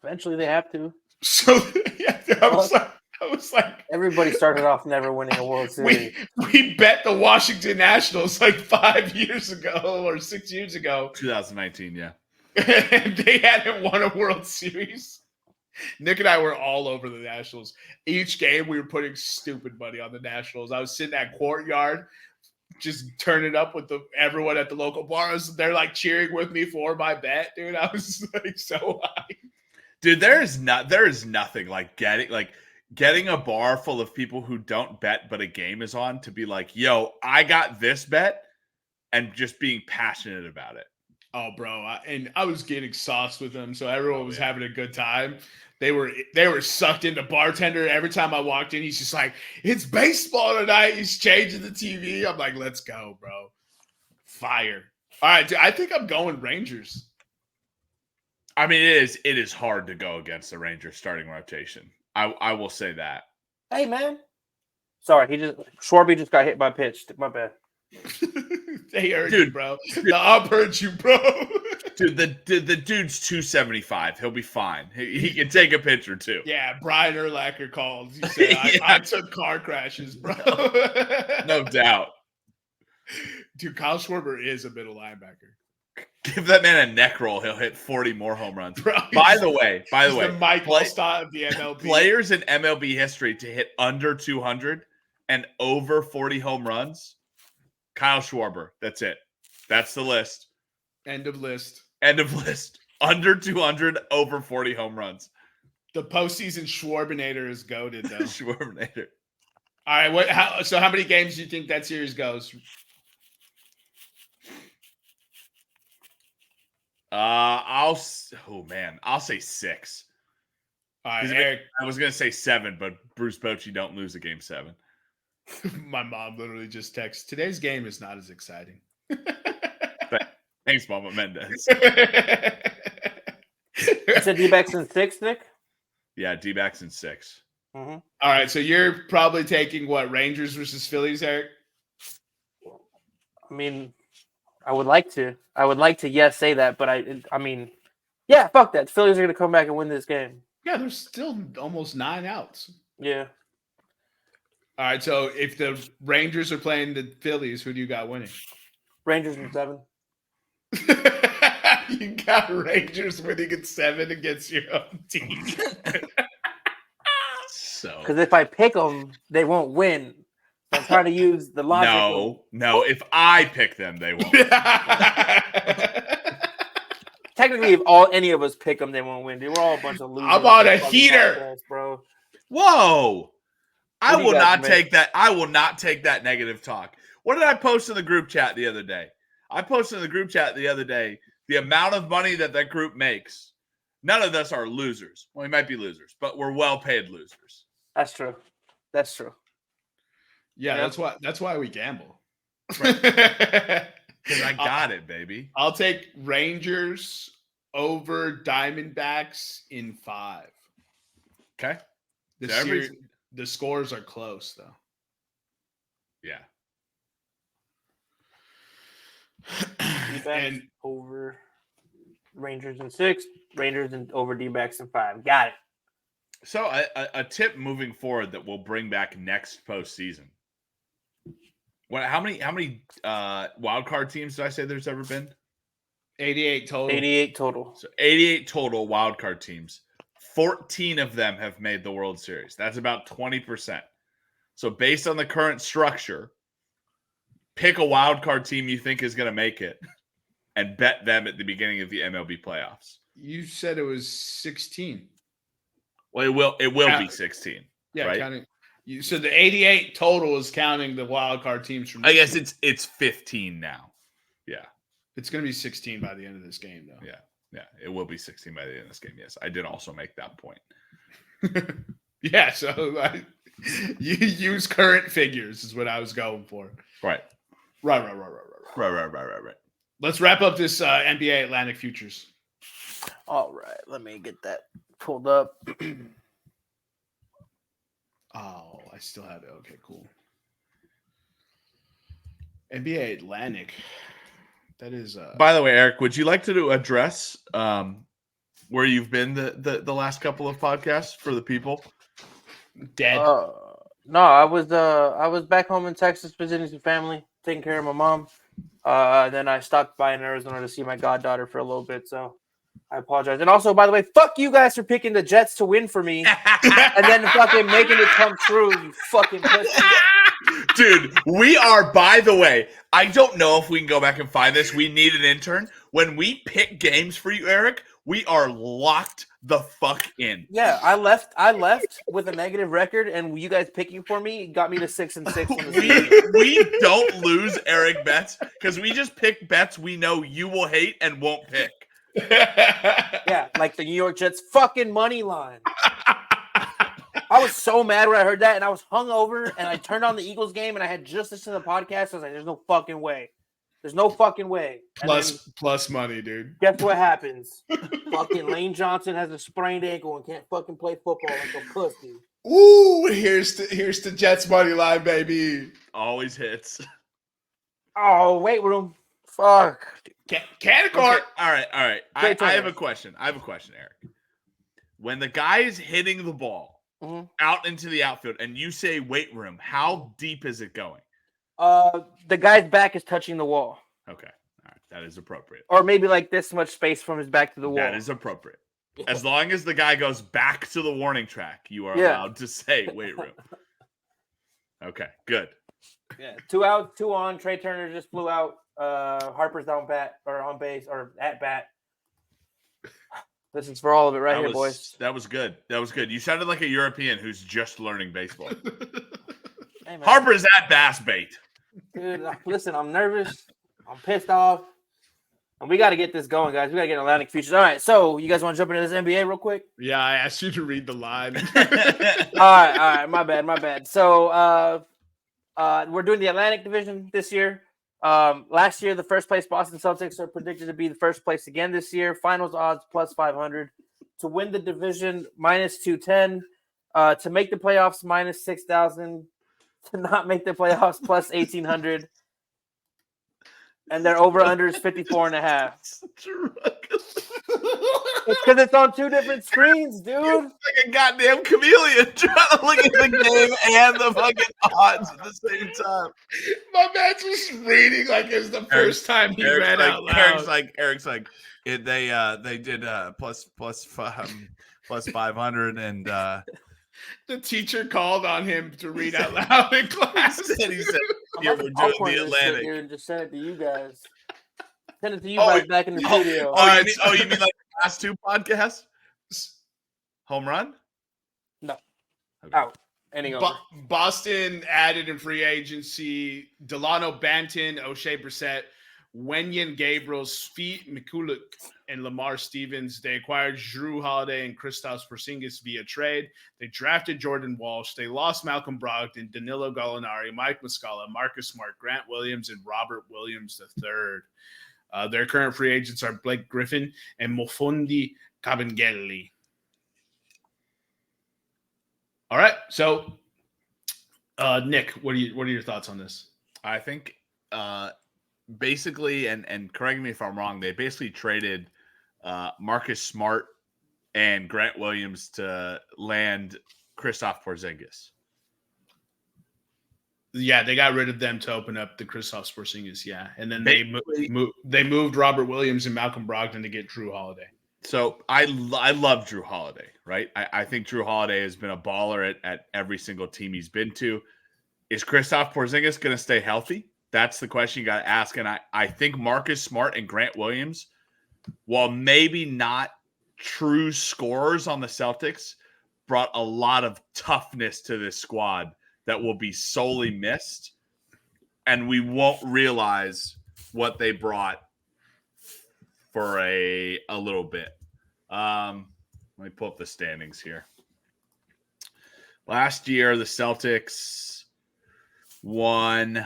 Eventually they have to. So yeah, I was like, everybody started off never winning a World Series. We bet the Washington Nationals like 5 years ago or 6 years ago. 2019, yeah. And they hadn't won a World Series. Nick and I were all over the Nationals. Each game we were putting stupid money on the Nationals. I was sitting at Courtyard, just turning up with everyone at the local bars. They're like cheering with me for my bet, dude. I was like so high. Dude, there is nothing like getting a bar full of people who don't bet but a game is on to be like, yo, I got this bet, and just being passionate about it. Oh, bro, I was getting sauced with them, so everyone was having a good time. They were sucked into bartender. Every time I walked in, he's just like, it's baseball tonight. He's changing the TV. I'm like, let's go, bro. Fire. All right, dude, I think I'm going Rangers. I mean, it is hard to go against the Rangers starting rotation. I will say that. Hey, man. Sorry, Schwarby just got hit by a pitch. My bad. They heard you, bro. The up heard you, bro. Dude, the dude's 275. He'll be fine. He can take a pitch or two. Yeah, Brian Urlacher called. He said, I took car crashes, bro. No doubt. Dude, Kyle Schwarber is a middle linebacker. Give that man a neck roll. He'll hit 40 more home runs. Bro, by the way, the Mike Wallstott of the MLB. Players in MLB history to hit under 200 and over 40 home runs, Kyle Schwarber. That's it. That's the list. End of list. Under 200, over 40 home runs. The postseason Schwarbinator is goated, though. Schwarbinator. All right. How many games do you think that series goes? I'll say 6. All right, Eric. I was gonna say 7, but Bruce Bochy don't lose a game 7. My mom literally just texted, today's game is not as exciting. Thanks, Mama Mendez. You said D-backs in 6, Nick? Yeah, D-backs in 6. Mm-hmm. All right, so you're probably taking what, Rangers versus Phillies, Eric? I mean, I would like to, yes, say that, but I mean, yeah, fuck that. The Phillies are going to come back and win this game. Yeah, there's still almost 9 outs. Yeah. All right, so if the Rangers are playing the Phillies, who do you got winning? Rangers in 7. You got Rangers winning at 7 against your own team. Because if I pick them, they won't win. So I'm trying to use the logic. No. If I pick them, they won't. Technically, if any of us pick them, they won't win. Dude, we're all a bunch of losers. I'm on a heater, podcast, bro. Whoa! I will not take take that. I will not take that negative talk. What did I post in the group chat the other day? I posted in the group chat the other day the amount of money that group makes. None of us are losers. Well, we might be losers, but we're well-paid losers. That's true. That's true. Yeah, that's why we gamble. Right. Because I got it, baby. I'll take Rangers over Diamondbacks in 5. Okay. The scores are close, though. Yeah. D-backs over Rangers in 6. Rangers over D-backs in 5. Got it. So a tip moving forward that we'll bring back next postseason. How many wild card teams did I say there's ever been? 88 total. 88 total. So 88 total wild card teams. 14 of them have made the World Series. That's about 20%. So based on the current structure, pick a wild card team you think is going to make it and bet them at the beginning of the MLB playoffs. You said it was 16. Well, it will be 16. Yeah, right? counting. So the 88 total is counting the wild card teams from. I guess it's 15 now. Yeah, it's going to be 16 by the end of this game, though. Yeah, it will be 16 by the end of this game. Yes, I did also make that point. Yeah, so you use current figures is what I was going for. Right. Let's wrap up this NBA Atlantic Futures. All right, let me get that pulled up. Oh, I still have it. Okay, cool. NBA Atlantic. That is. By the way, Eric, would you like to address where you've been the last couple of podcasts for the people? Dead. No, I was back home in Texas visiting some family, taking care of my mom. Then I stopped by in Arizona to see my goddaughter for a little bit. So I apologize. And also, by the way, fuck you guys for picking the Jets to win for me and then fucking making it come true, you fucking pussy. Dude, we are, by the way, I don't know if we can go back and find this. We need an intern. When we pick games for you, Eric, we are locked the fuck in. Yeah, I left with a negative record, and you guys picking for me got me to 6-6. We don't lose Eric bets because we just pick bets we know you will hate and won't pick. Yeah, like the New York Jets fucking money line. I was so mad when I heard that, and I was hungover, and I turned on the Eagles game, and I had just listened to the podcast. I was like, "There's no fucking way. There's no fucking way." Plus money, dude. Guess what happens? Fucking Lane Johnson has a sprained ankle and can't fucking play football like a pussy. Ooh, here's the Jets money line, baby. Always hits. Oh, weight room. Fuck. Canaccord. Okay. All right. I have a question. Eric. When the guy is hitting the ball out into the outfield and you say weight room, how deep is it going? The guy's back is touching the wall. Okay. All right. That is appropriate. Or maybe like this much space from his back to the wall. That is appropriate. As long as the guy goes back to the warning track, you are allowed to say weight room. Okay, good. Yeah, 2 out, 2 on. Trey Turner just flew out. Harper's on base or at bat. This is for all of it here, boys. That was good. You sounded like a European who's just learning baseball. Hey, Harper's at bass bait. Dude, listen, I'm nervous. I'm pissed off. And we got to get this going, guys. We got to get Atlantic Futures. All right, so you guys want to jump into this NBA real quick? Yeah, I asked you to read the line. All right. My bad. So We're doing the Atlantic Division this year. Last year, the first place Boston Celtics are predicted to be the first place again this year. Finals odds plus 500. To win the division, minus 210. To make the playoffs, minus 6,000. To not make the playoffs, plus 1,800. And their over-under is 54.5. It's because it's on two different screens, dude. You're like a goddamn chameleon trying to look at the game and the fucking odds at the same time. My man's just reading like it's the first time he read out loud. Eric's like, they did plus 500 and the teacher called on him to read out loud in class. He said, "Yeah, we're doing the Atlantic." Here and just send it to you guys. Send it to you guys back in the studio. You mean like the last two podcasts? Home run? No. Okay. Out. Ending over. Boston added in free agency Delano Banton, O'Shea Brissett, Wenyen Gabriel, Svi Mikulik, and Lamar Stevens. They acquired Jrue Holiday and Kristaps Porzingis via trade. They drafted Jordan Walsh. They lost Malcolm Brogdon, Danilo Gallinari, Mike Muscala, Marcus Smart, Grant Williams, and Robert Williams III. Their current free agents are Blake Griffin and Mofundi Kabengele. All right, so Nick, what are your thoughts on this? I think basically, and correct me if I'm wrong, they basically traded Marcus Smart and Grant Williams to land Kristaps Porzingis. Yeah, they got rid of them to open up the Kristaps Porzingis. Yeah, and then they moved Robert Williams and Malcolm Brogdon to get Jrue Holiday. So I love Jrue Holiday, right? I think Jrue Holiday has been a baller at every single team he's been to. Is Kristaps Porzingis going to stay healthy? That's the question you got to ask. And I think Marcus Smart and Grant Williams, while maybe not true scorers on the Celtics, brought a lot of toughness to this squad that will be solely missed. And we won't realize what they brought for a little bit. Let me pull up the standings here. Last year, the Celtics won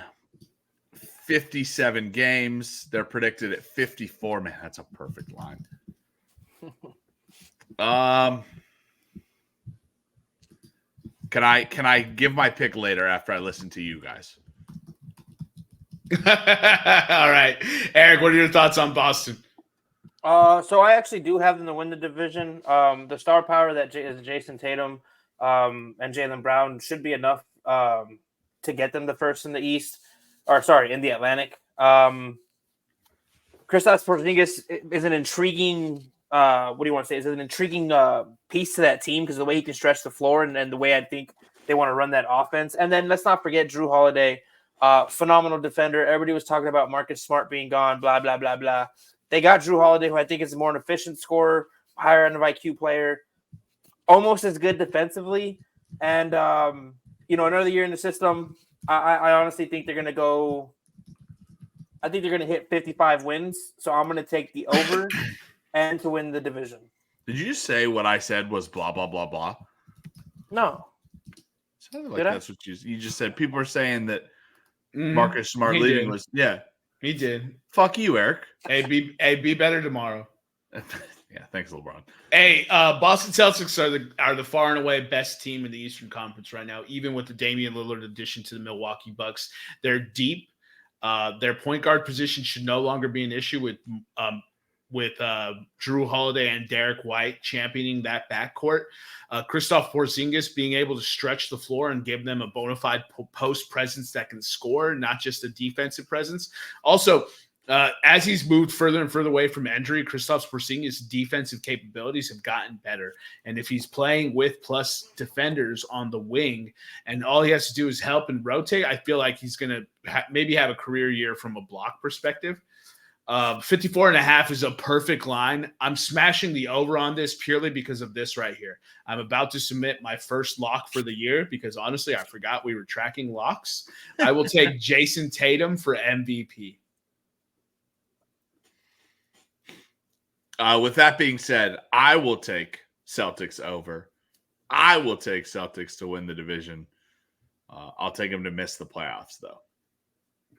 57 games. They're predicted at 54. Man, that's a perfect line. Can I give my pick later after I listen to you guys? All right. Eric, what are your thoughts on Boston? So I actually do have them to win the division. The star power that is Jason Tatum and Jaylen Brown should be enough to get them the first in the East, in the Atlantic. Kristaps Porzingis is an intriguing. What do you want to say? Is an intriguing piece to that team because the way he can stretch the floor and the way I think they want to run that offense. And then let's not forget Jrue Holiday, phenomenal defender. Everybody was talking about Marcus Smart being gone. Blah blah blah blah. They got Jrue Holiday, who I think is more an efficient scorer, higher end of IQ player, almost as good defensively. And, another year in the system, I honestly think they're going to go – I think they're going to hit 55 wins. So I'm going to take the over and to win the division. Did you just say what I said was blah, blah, blah, blah? No. Sounded like that's what you just said. People are saying that Marcus Smart leaving was – yeah. He did. Fuck you, Eric. Hey, be better tomorrow. Yeah, thanks, LeBron. Hey, Boston Celtics are the far and away best team in the Eastern Conference right now, even with the Damian Lillard addition to the Milwaukee Bucks. They're deep. Their point guard position should no longer be an issue with Jrue Holiday and Derek White championing that backcourt. Kristaps Porzingis being able to stretch the floor and give them a bona fide post presence that can score, not just a defensive presence. Also, as he's moved further and further away from injury, Kristaps Porzingis' defensive capabilities have gotten better. And if he's playing with plus defenders on the wing and all he has to do is help and rotate, I feel like he's going to maybe have a career year from a block perspective. 54.5 is a perfect line. I'm smashing the over on this purely because of this right here. I'm about to submit my first lock for the year because honestly, I forgot we were tracking locks. I will take Jason Tatum for MVP. With that being said, I will take Celtics over. I will take Celtics to win the division. I'll take them to miss the playoffs, though.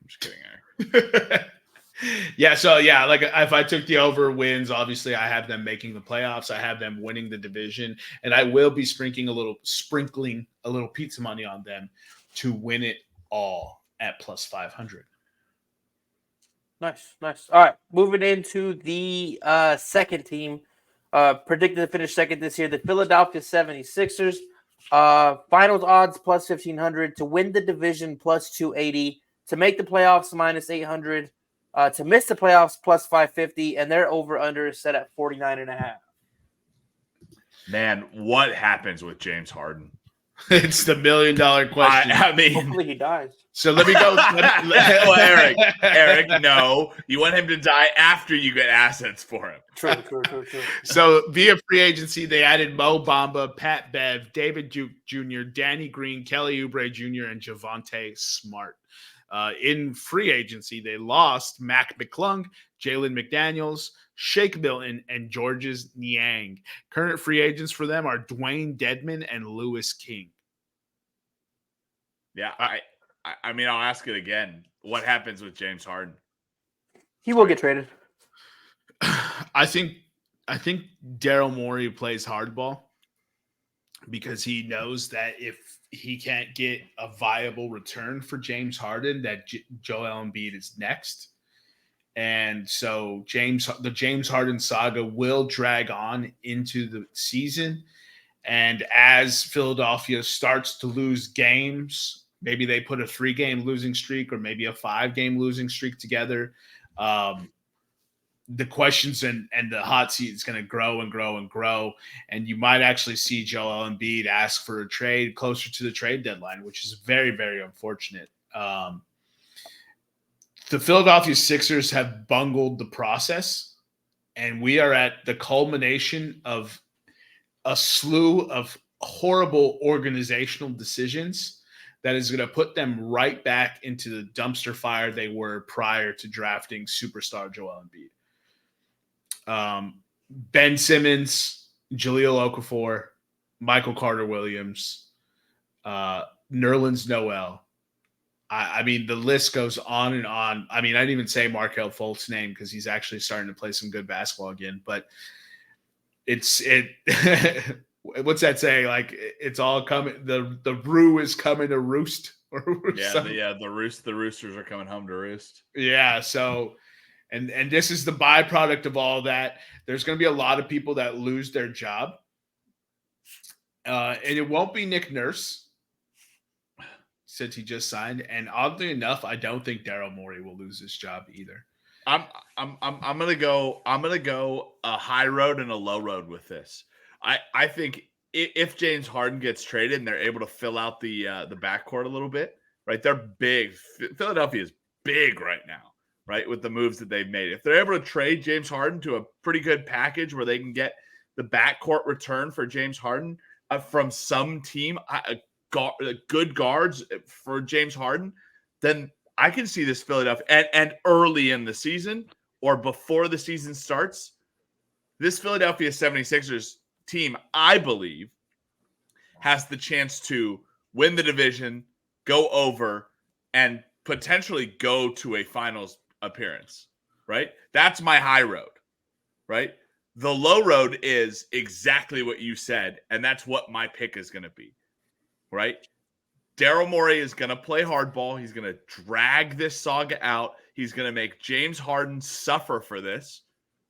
I'm just kidding, Eric. Yeah, so yeah, like if I took the over wins, obviously I have them making the playoffs. I have them winning the division, and I will be sprinkling a little pizza money on them to win it all at plus 500. Nice. All right, moving into the second team, predicted to finish second this year, the Philadelphia 76ers. Finals odds plus 1,500 to win the division plus 280 to make the playoffs minus 800. To miss the playoffs plus 550, and their over-under is set at 49.5. Man, what happens with James Harden? It's the $1 million question. I mean, hopefully he dies. So let me go. Well, Eric, no. You want him to die after you get assets for him. True. So via free agency, they added Mo Bamba, Pat Bev, David Duke Jr., Danny Green, Kelly Oubre Jr., and Javonte Smart. In free agency, they lost Mac McClung, Jalen McDaniels, Shake Milton, and Georges Niang. Current free agents for them are Dwayne Dedman and Lewis King. Yeah, I mean, I'll ask it again. What happens with James Harden? He will get traded. I think Daryl Morey plays hardball because he knows that if he can't get a viable return for James Harden, that Joel Embiid is next. And so the James Harden saga will drag on into the season. And as Philadelphia starts to lose games, maybe they put a 3-game losing streak or maybe a 5-game losing streak together. The questions and the hot seat is going to grow and grow and grow. And you might actually see Joel Embiid ask for a trade closer to the trade deadline, which is very, very unfortunate. The Philadelphia Sixers have bungled the process, and we are at the culmination of a slew of horrible organizational decisions that is going to put them right back into the dumpster fire they were prior to drafting superstar Joel Embiid. Ben Simmons, Jahlil Okafor, Michael Carter-Williams, Nerlens Noel. I mean, the list goes on and on. I mean, I didn't even say Markelle Fultz's name because he's actually starting to play some good basketball again. But what's that saying? Like, it's all coming. The roo is coming to roost. The roosters are coming home to roost. Yeah. So, and this is the byproduct of all that. There's going to be a lot of people that lose their job, and it won't be Nick Nurse, since he just signed. And oddly enough, I don't think Daryl Morey will lose his job either. I'm gonna go a high road and a low road with this. I think if James Harden gets traded and they're able to fill out the backcourt a little bit, right? They're big. Philadelphia is big right now, right? With the moves that they've made. If they're able to trade James Harden to a pretty good package where they can get the backcourt return for James Harden from some team, good guards for James Harden, then I can see this Philadelphia and early in the season or before the season starts, this Philadelphia 76ers team, I believe, has the chance to win the division, go over, and potentially go to a finals appearance, right? That's my high road, right? The low road is exactly what you said, and that's what my pick is going to be. Right? Daryl Morey is going to play hardball. He's going to drag this saga out. He's going to make James Harden suffer for this,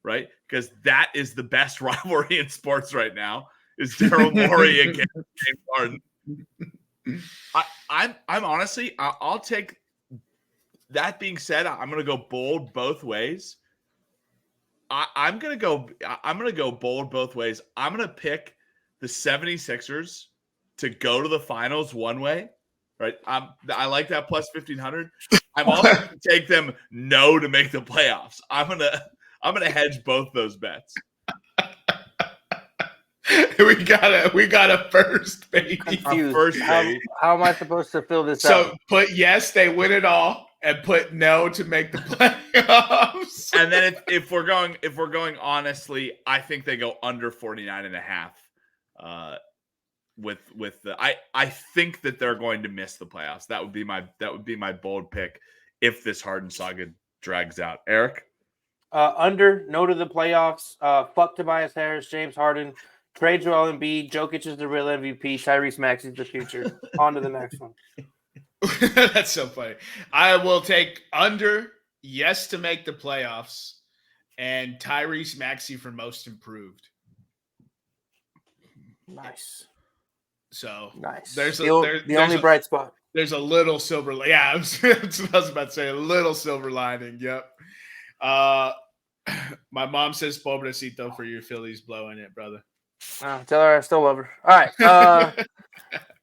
right? Because that is the best rivalry in sports right now is Daryl Morey against James Harden. I'm honestly, I'll take that being said, I'm going to go bold both ways. I'm going to go bold both ways. I'm going to pick the 76ers to go to the finals one way, right? I like that plus 1,500. I'm also going to take them no to make the playoffs. I'm gonna hedge both those bets. we got a first, baby. Confused. A first, baby. How am I supposed to fill this So out? put yes, they win it all, and put no to make the playoffs. And then if we're going honestly, I think they go under 49.5. with the I think that they're going to miss the playoffs. That would be my bold pick if this Harden saga drags out. Eric? Under, no to the playoffs. Fuck Tobias Harris, James Harden, trade Joel Embiid. Jokic is the real MVP. Tyrese Maxey's the future. On to the next one. That's so funny. I will take under, yes, to make the playoffs, and Tyrese Maxey for most improved. Nice. So nice. There's the only bright spot. There's a little silver. Yeah, I was about to say a little silver lining. Yep. My mom says pobrecito for your Phillies blowing it, brother. Tell her I still love her. All right.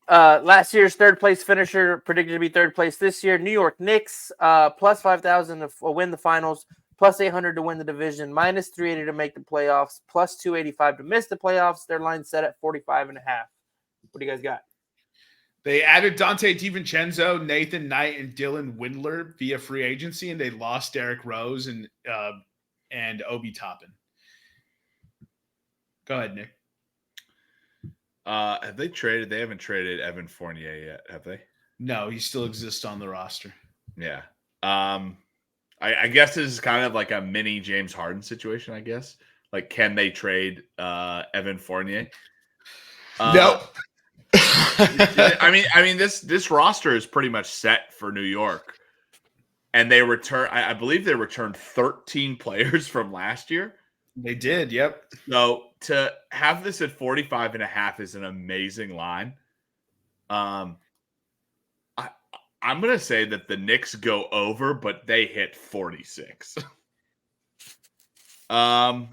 Last year's third place finisher predicted to be third place this year. New York Knicks, plus 5,000 to win the finals, plus 800 to win the division, minus 380 to make the playoffs, plus 285 to miss the playoffs. Their line set at 45.5. What do you guys got? They added Dante DiVincenzo, Nathan Knight, and Dylan Windler via free agency, and they lost Derrick Rose and Obi Toppin. Go ahead, Nick. Have they traded? They haven't traded Evan Fournier yet, have they? No, he still exists on the roster. Yeah. I guess this is kind of like a mini James Harden situation, I guess. Like, can they trade Evan Fournier? No. I mean, this roster is pretty much set for New York. And they return, I believe they returned 13 players from last year. They did, yep. So to have this at 45.5 is an amazing line. I'm going to say that the Knicks go over, but they hit 46. Yeah,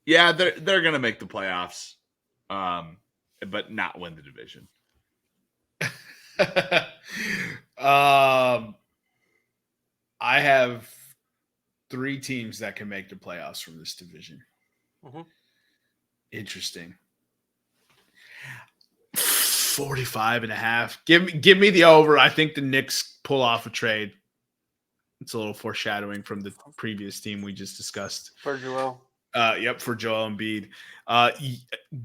they're going to make the playoffs, but not win the division. I have 3 teams that can make the playoffs from this division. Mm-hmm. Interesting. 45.5. Give me the over. I think the Knicks pull off a trade. It's a little foreshadowing from the previous team we just discussed. For Joel. Yep, for Joel Embiid.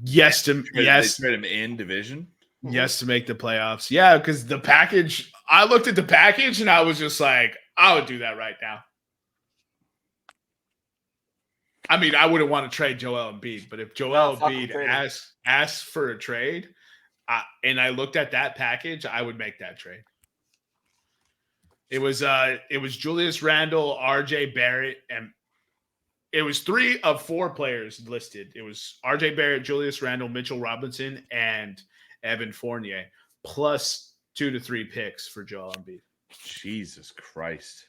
Yes. They trade him in division. Yes, to make the playoffs. Yeah, because the package. I looked at the package and I was just like, I would do that right now. I mean, I wouldn't want to trade Joel Embiid, but if Joel Embiid asks for a trade, and I looked at that package, I would make that trade. It was Julius Randle, RJ Barrett, and it was 3 of 4 players listed. It was RJ Barrett, Julius Randle, Mitchell Robinson, and Evan Fournier, plus 2 to 3 picks for Joel Embiid. Jesus Christ.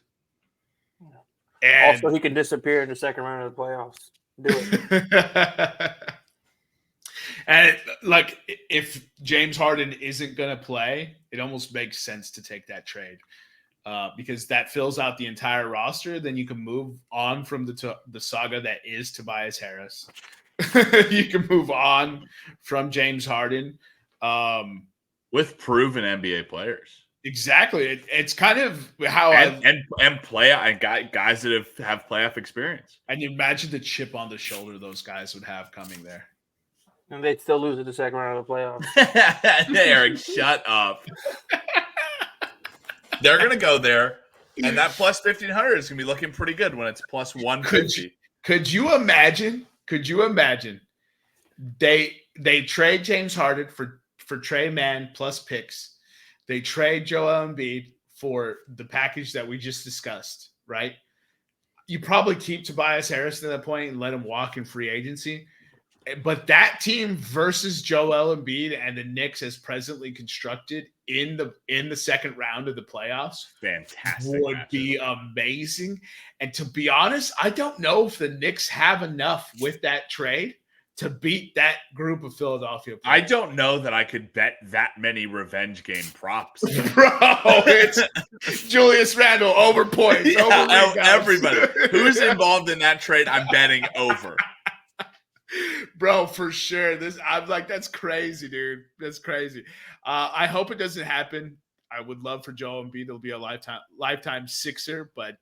And also, he can disappear in the second round of the playoffs. Do it. And if James Harden isn't going to play, it almost makes sense to take that trade because that fills out the entire roster. Then you can move on from the saga that is Tobias Harris. You can move on from James Harden with proven NBA players. Exactly. It's kind of how guys that have playoff experience. And you imagine the chip on the shoulder those guys would have coming there. And they'd still lose in the second round of the playoffs. Eric, shut up. They're going to go there, and that plus 1,500 is going to be looking pretty good when it's plus 150. Could you imagine? They trade James Harden for Trey Mann plus picks. They trade Joel Embiid for the package that we just discussed, right? You probably keep Tobias Harris at that point and let him walk in free agency. But that team versus Joel Embiid and the Knicks as presently constructed in the second round of the playoffs, fantastic, would be amazing. And to be honest, I don't know if the Knicks have enough with that trade to beat that group of Philadelphia players. I don't know that I could bet that many revenge game props. Bro, it's Julius Randle over points. Yeah, everybody who's involved in that trade, I'm betting over. Bro, for sure. I'm like, that's crazy, dude. That's crazy. I hope it doesn't happen. I would love for Joel Embiid to be a lifetime Sixer, but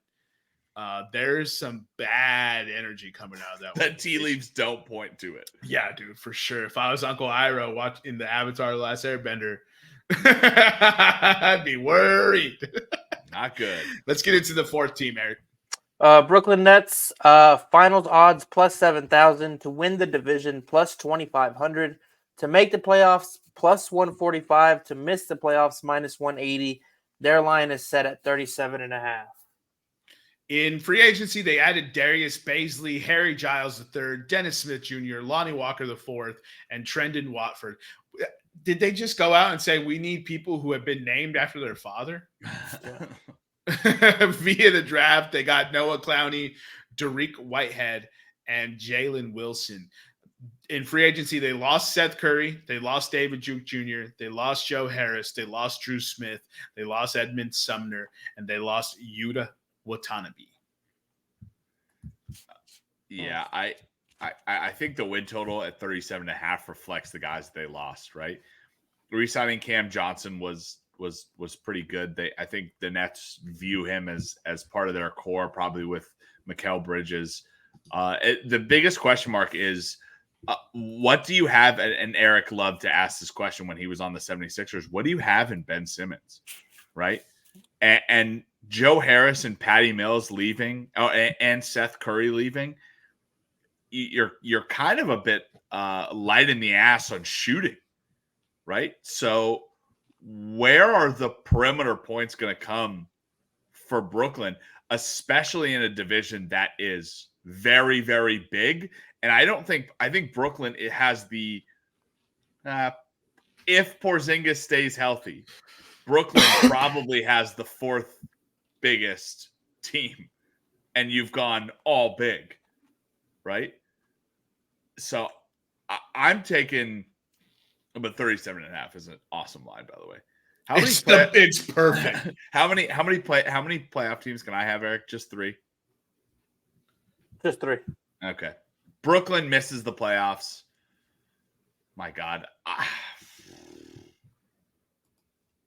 There's some bad energy coming out of that. That tea leaves don't point to it. Yeah, dude, for sure. If I was Uncle Iroh watching the Avatar: The Last Airbender, I'd be worried. Not good. Let's get into the fourth team, Eric. Brooklyn Nets, finals odds plus 7,000 to win the division plus 2,500 to make the playoffs plus 145 to miss the playoffs minus 180. Their line is set at 37.5. In free agency, they added Darius Baisley, Harry Giles III, Dennis Smith Jr., Lonnie Walker IV, and Trendon Watford. Did they just go out and say, we need people who have been named after their father? Via the draft, they got Noah Clowney, Derek Whitehead, and Jalen Wilson. In free agency, they lost Seth Curry, they lost David Duke Jr., they lost Joe Harris, they lost Drew Smith, they lost Edmund Sumner, and they lost Yuta Watanabe. Yeah, I think the win total at 37.5 reflects the guys they lost, right? Re-signing Cam Johnson was pretty good. I think the Nets view him as part of their core, probably with Mikal Bridges. The biggest question mark is what do you have? And Eric loved to ask this question when he was on the 76ers. What do you have in Ben Simmons, right? And Joe Harris and Patty Mills leaving, and Seth Curry leaving. You're kind of a bit light in the ass on shooting, right? So where are the perimeter points going to come for Brooklyn, especially in a division that is very, very big? And I think Brooklyn, it has the if Porzingis stays healthy, Brooklyn probably has the fourth biggest team, and you've gone all big, right? So I'm taking, but 37.5 is an awesome line, by the way. It's perfect. How many playoff teams can I have, Eric? Just 3? Just 3. Okay. Brooklyn misses the playoffs. My God.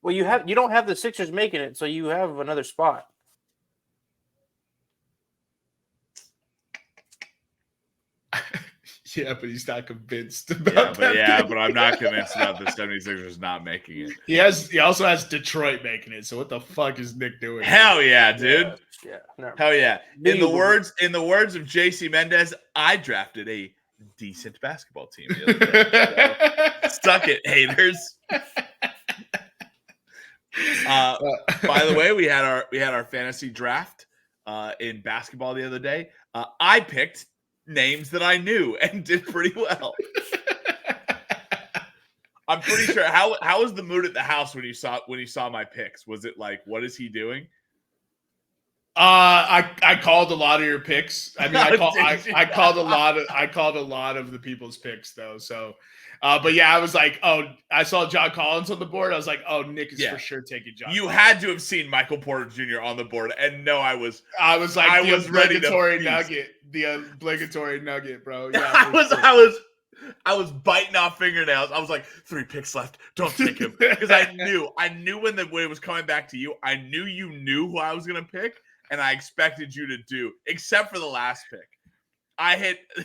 Well, you don't have the Sixers making it, so you have another spot. Yeah, but he's not convinced about that. But I'm not convinced about the 76ers not making it. He also has Detroit making it. So what the fuck is Nick doing? Hell yeah, dude. Yeah. Hell yeah. In the words of JC Mendez, I drafted a decent basketball team the other day. So, suck it, haters. By the way, we had our fantasy draft in basketball the other day. I picked names that I knew and did pretty well. I'm pretty sure. How was the mood at the house when you saw my picks? Was it like, what is he doing? I called a lot of your picks. I mean, I called a lot of the people's picks though. So, but yeah, I was like, oh, I saw John Collins on the board. I was like, oh, Nick is for sure taking John. You had to have seen Michael Porter Jr. on the board, and no, I was like the obligatory nugget, bro. Yeah, I was biting off fingernails. I was like, 3 picks left. Don't take him. Because I knew when it was coming back to you, I knew you knew who I was going to pick, and I expected you to do, except for the last pick.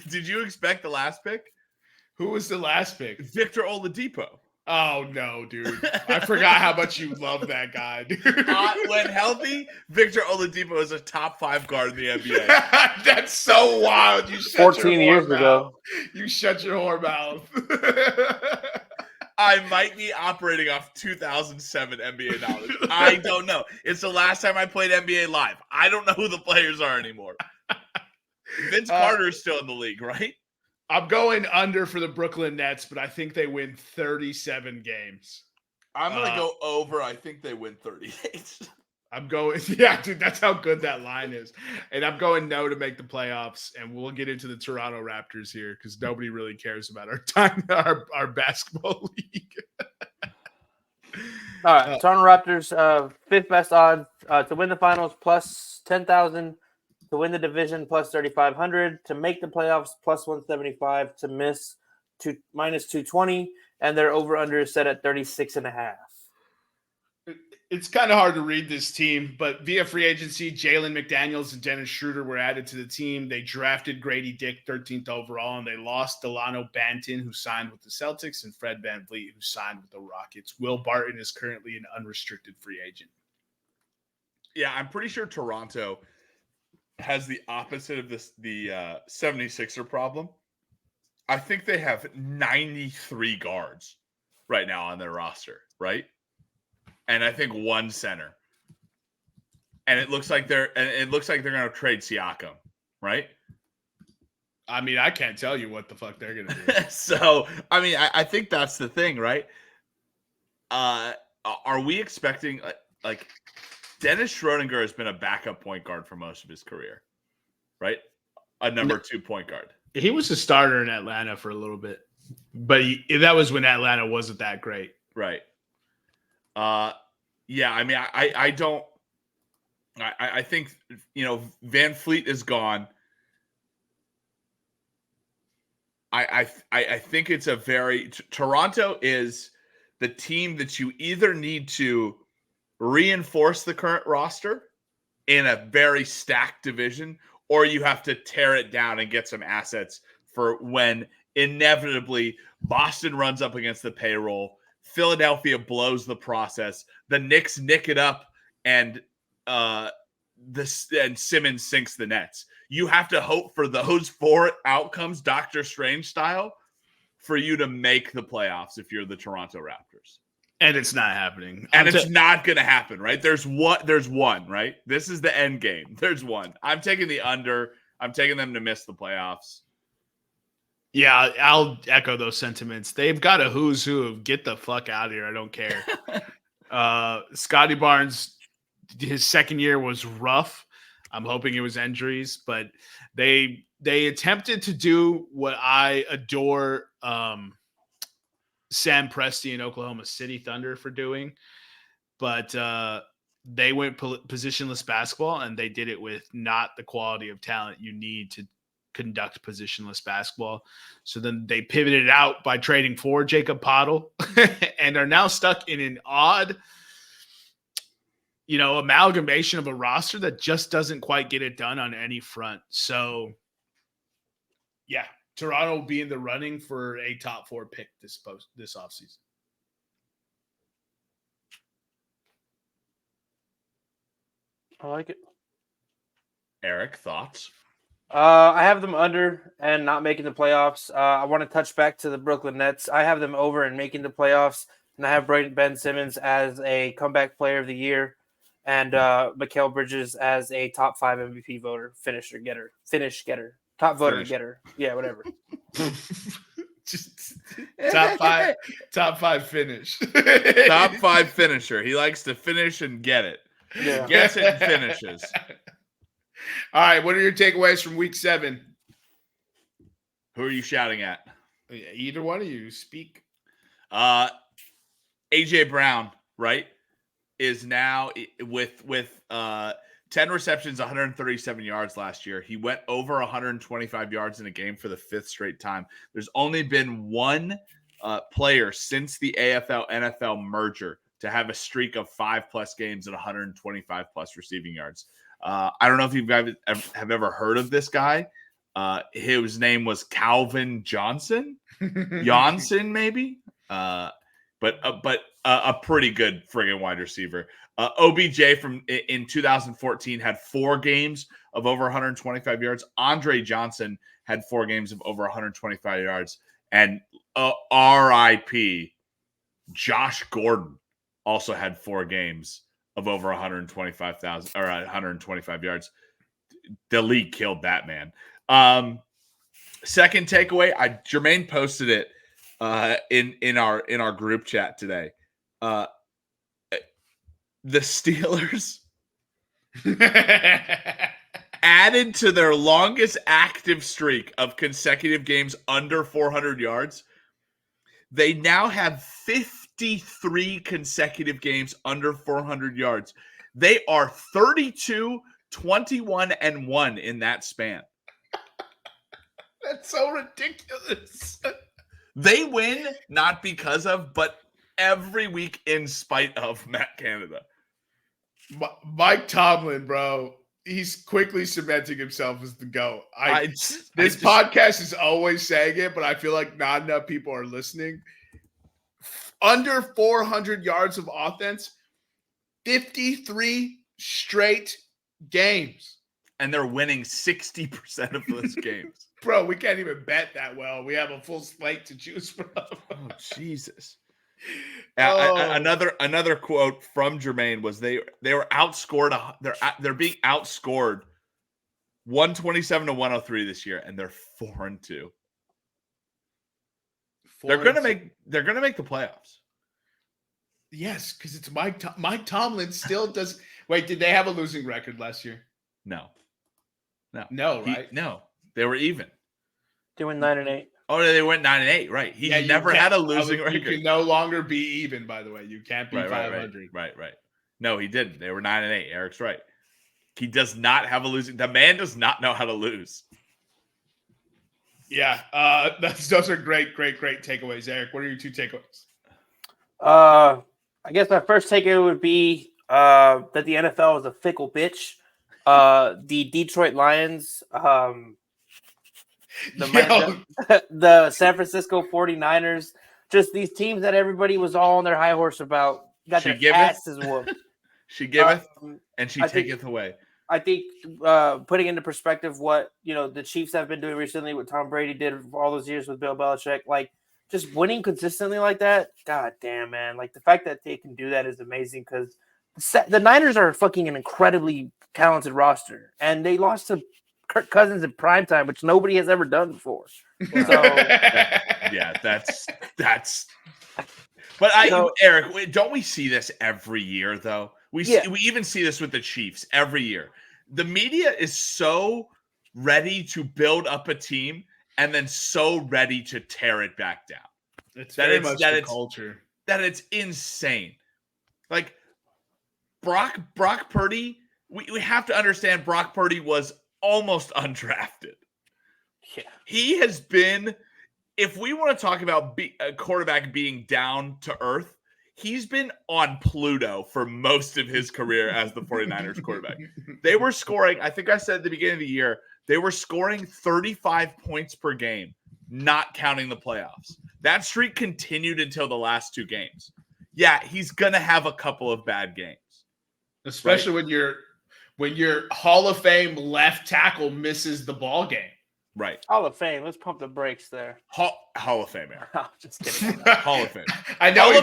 Did you expect the last pick? Who was the last pick? Victor Oladipo. Oh, no, dude. I forgot how much you love that guy, dude. When healthy, Victor Oladipo is a top 5 guard in the NBA. That's so wild. You 14 years ago. You shut your whore mouth. I might be operating off 2007 NBA knowledge. I don't know. It's the last time I played NBA Live. I don't know who the players are anymore. Vince Carter is still in the league, right? I'm going under for the Brooklyn Nets, but I think they win 37 games. I'm going to go over. I think they win 38. I'm going, yeah, dude, that's how good that line is. And I'm going no to make the playoffs, and we'll get into the Toronto Raptors here because nobody really cares about our basketball league. All right, Toronto Raptors, 5th best odds to win the finals, plus 10,000. To win the division, plus 3,500. To make the playoffs, plus 175. To miss, minus 220. And their over-under is set at 36.5. It's kind of hard to read this team, but via free agency, Jalen McDaniels and Dennis Schroeder were added to the team. They drafted Grady Dick 13th overall, and they lost Delano Banton, who signed with the Celtics, and Fred VanVleet, who signed with the Rockets. Will Barton is currently an unrestricted free agent. Yeah, I'm pretty sure Toronto has the opposite of the 76er problem. I think they have 93 guards right now on their roster, right? And I think one center. And it looks like they're going to trade Siakam, right? I mean, I can't tell you what the fuck they're going to do. So, I mean, I think that's the thing, right? Are we expecting like Dennis Schroeder has been a backup point guard for most of his career, right? A number 2 point guard. He was a starter in Atlanta for a little bit, but that was when Atlanta wasn't that great. Right. Yeah, I mean, I don't. I think Van Fleet is gone. I think it's a very Toronto is the team that you either need to reinforce the current roster in a very stacked division, or you have to tear it down and get some assets for when inevitably Boston runs up against the payroll, Philadelphia blows the process, the Knicks nick it up, and Simmons sinks the nets. You have to hope for those 4 outcomes, Doctor Strange style, for you to make the playoffs if you're the Toronto Raptors. And it's not happening. And it's not going to happen, right? There's one, right? This is the end game. There's one. I'm taking the under. I'm taking them to miss the playoffs. Yeah, I'll echo those sentiments. They've got a who's who of get the fuck out of here. I don't care. Scotty Barnes, his second year was rough. I'm hoping it was injuries, but they attempted to do what I adore Sam Presti and Oklahoma City Thunder for doing, but they went positionless basketball, and they did it with not the quality of talent you need to conduct positionless basketball. So then they pivoted out by trading for Jacob Poeltl and are now stuck in an odd, amalgamation of a roster that just doesn't quite get it done on any front. So yeah, Toronto will be in the running for a top 4 pick this offseason. I like it. Eric, thoughts? I have them under and not making the playoffs. I want to touch back to the Brooklyn Nets. I have them over and making the playoffs, and I have Ben Simmons as a comeback player of the year, and Mikal Bridges as a top 5 MVP voter, finish getter, top voter getter. Yeah, whatever. Just top 5 finish. Top 5 finisher. He likes to finish and get it. Yeah. Gets it and finishes. All right, what are your takeaways from week 7? Who are you shouting at? Either one of you, speak. AJ Brown, right, is now with 10 receptions, 137 yards last year. He went over 125 yards in a game for the 5th straight time. There's only been one player since the AFL-NFL merger to have a streak of 5+ games at 125+ receiving yards. I don't know if you guys have ever heard of this guy. His name was Calvin Johnson, maybe. But a pretty good friggin' wide receiver. OBJ in 2014 had 4 games of over 125 yards. Andre Johnson had 4 games of over 125 yards. And RIP, Josh Gordon also had 4 games of over 125 yards. The league killed that man. Second takeaway, Jermaine posted it in our group chat today. The Steelers added to their longest active streak of consecutive games under 400 yards. They now have 53 consecutive games under 400 yards. They are 32, 21, and 1 in that span. That's so ridiculous. They win not because of, but every week in spite of Matt Canada. Mike Tomlin, bro, he's quickly cementing himself as the GOAT. This podcast is always saying it, but I feel like not enough people are listening. Under 400 yards of offense, 53 straight games. And they're winning 60% of those games. Bro, we can't even bet that well. We have a full slate to choose from. Oh, Jesus. Another quote from Jermaine was they were outscored. They're being outscored 127-103 this year, and they're 4-2. They're gonna make the playoffs. Yes, because it's Mike Tomlin still does. Wait, did they have a losing record last year? No, right? No, they were even. They went 9-8. Oh, they went 9-8. Right. He never had a losing record. You can no longer be even. By the way, you can't be 500. Right. No, he didn't. They were 9-8. Eric's right. He does not have a losing. The man does not know how to lose. Yeah, those are great takeaways. Eric, what are your two takeaways? I guess my first takeaway would be that the NFL is a fickle bitch. The Detroit Lions, the San Francisco 49ers, just these teams that everybody was all on their high horse about, got their asses whooped. She giveth and she taketh away. I think putting into perspective what the Chiefs have been doing recently, what Tom Brady did all those years with Bill Belichick, like just winning consistently like that. God damn, man! Like the fact that they can do that is amazing because the Niners are fucking an incredibly talented roster, and they lost to Kirk Cousins in primetime, which nobody has ever done before. So that's. But Eric, don't we see this every year though? We even see this with the Chiefs every year. The media is so ready to build up a team and then so ready to tear it back down. It's very much the culture. That it's insane. Like Brock Purdy, we have to understand Brock Purdy was almost undrafted. Yeah. He has been, if we want to talk about a quarterback being down to earth, he's been on Pluto for most of his career as the 49ers quarterback. They were scoring, I think I said at the beginning of the year, they were scoring 35 points per game, not counting the playoffs. That streak continued until the last two games. Yeah, he's going to have a couple of bad games. Especially when your Hall of Fame left tackle misses the ball game. Right. Hall of Fame. Let's pump the brakes there. Hall of Fame, Eric. Oh, just kidding. Hall of Fame. I know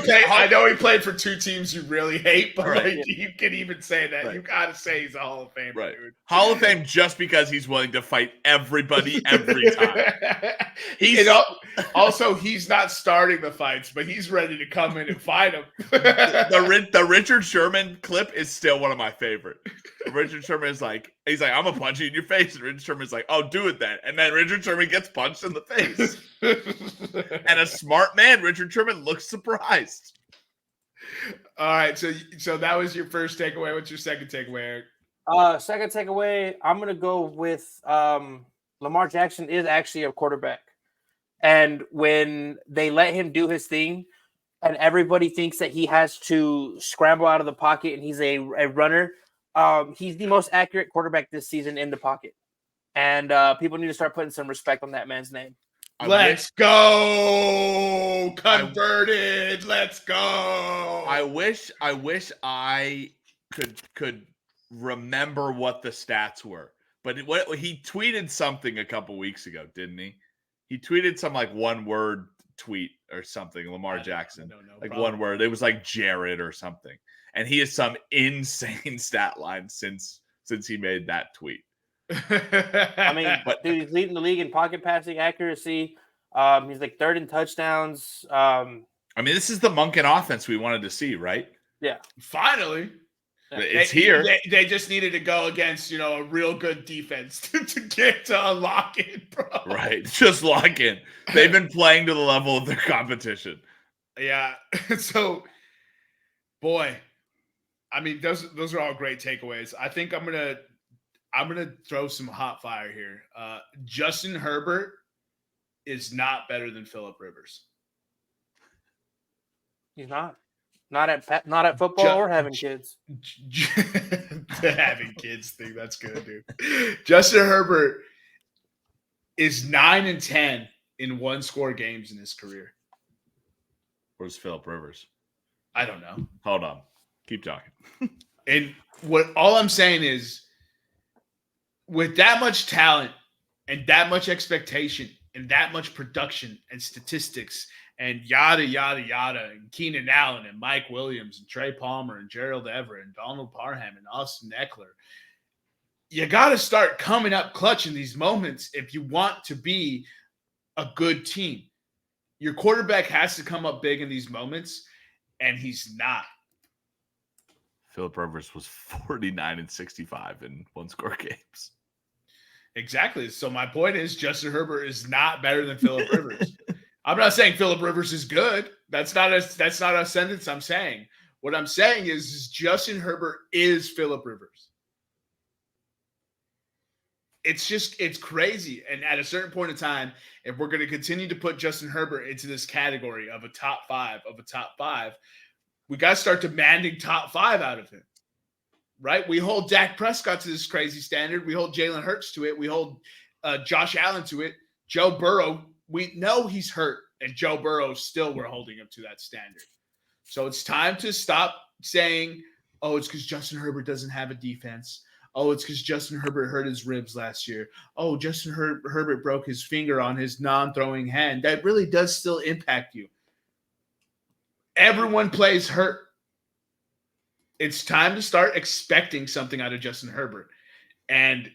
he played for two teams you really hate, but you can even say that. Right. You got to say he's a Hall of Fame, right. Dude. Hall of Fame just because he's willing to fight everybody every time. Also, he's not starting the fights, but he's ready to come in and fight him. The Richard Sherman clip is still one of my favorite. Richard Sherman is like, he's like, I'm going to punch you in your face. And Richard Sherman's like, oh, do it then. And then Richard Sherman gets punched in the face. And a smart man, Richard Sherman, looks surprised. All right. So that was your first takeaway. What's your second takeaway, Eric? Second takeaway, I'm going to go with Lamar Jackson is actually a quarterback. And when they let him do his thing and everybody thinks that he has to scramble out of the pocket and he's a runner, he's the most accurate quarterback this season in the pocket. And people need to start putting some respect on that man's name. Let's go. Converted. Let's go. I wish I could remember what the stats were. But he tweeted something a couple weeks ago, didn't he? He tweeted some like one word tweet or something, Lamar Jackson. Like one word. It was like Jared or something. And he has some insane stat line since he made that tweet. I mean, dude, he's leading the league in pocket passing accuracy. He's like third in touchdowns. I mean, this is the Monken offense we wanted to see, right? Yeah. Finally. It's here. They just needed to go against, a real good defense to get to unlock it, bro. Right. Just lock in. They've been playing to the level of their competition. Yeah. So, boy, I mean, those are all great takeaways. I think I'm gonna throw some hot fire here. Justin Herbert is not better than Phillip Rivers. He's not. Not at football or having kids. The having kids thing, that's good, dude. Justin Herbert is 9-10 in one-score games in his career. Where's Phillip Rivers? I don't know. Hold on. Keep talking. And all I'm saying is, with that much talent and that much expectation and that much production and statistics and yada, yada, yada, and Keenan Allen and Mike Williams and Trey Palmer and Gerald Everett and Donald Parham and Austin Eckler, you got to start coming up clutch in these moments if you want to be a good team. Your quarterback has to come up big in these moments, and he's not. Phillip Rivers was 49-65 in one-score games. Exactly. So my point is, Justin Herbert is not better than Phillip Rivers. I'm not saying Phillip Rivers is good. That's not a sentence I'm saying. What I'm saying is Justin Herbert is Phillip Rivers. It's crazy. And at a certain point in time, if we're going to continue to put Justin Herbert into this category of a top five, we got to start demanding top five out of him, right? We hold Dak Prescott to this crazy standard. We hold Jalen Hurts to it. We hold Josh Allen to it. Joe Burrow, we know he's hurt, and Joe Burrow still we're holding him to that standard. So it's time to stop saying, oh, it's because Justin Herbert doesn't have a defense. Oh, it's because Justin Herbert hurt his ribs last year. Oh, Justin Herbert broke his finger on his non-throwing hand. That really does still impact you. Everyone plays hurt. It's time to start expecting something out of Justin Herbert. And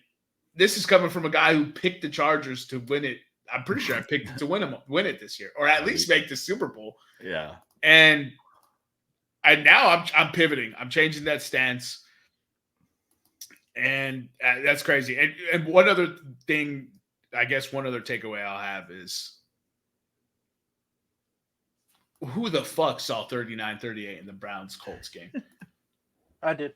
this is coming from a guy who picked the Chargers to win it. I'm pretty sure I picked it to win it this year, or at least make the Super Bowl. Yeah. And now I'm pivoting. I'm changing that stance. And that's crazy. And one other thing, I guess one other takeaway I'll have is, who the fuck saw 39-38 in the Browns-Colts game? I did.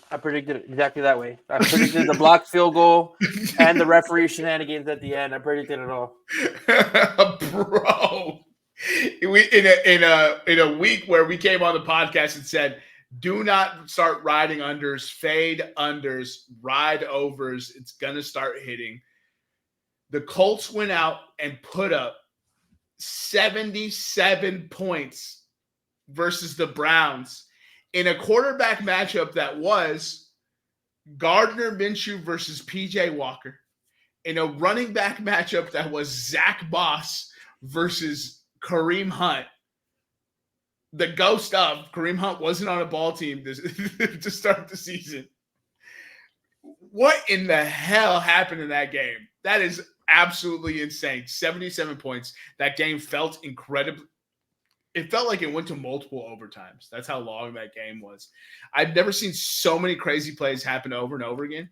I predicted it exactly that way. I predicted the blocked field goal and the referee shenanigans at the end. I predicted it all. Bro, in a week where we came on the podcast and said, do not start riding unders, fade unders, ride overs. It's going to start hitting. The Colts went out and put up 77 points versus the Browns in a quarterback matchup that was Gardner Minshew versus PJ Walker, in a running back matchup that was Zach Moss versus Kareem Hunt. The ghost of Kareem Hunt wasn't on a ball team to start the season. What in the hell happened in that game? That is absolutely insane. 77 points. That game felt incredible. It felt like it went to multiple overtimes. That's how long that game was. I've never seen so many crazy plays happen over and over again.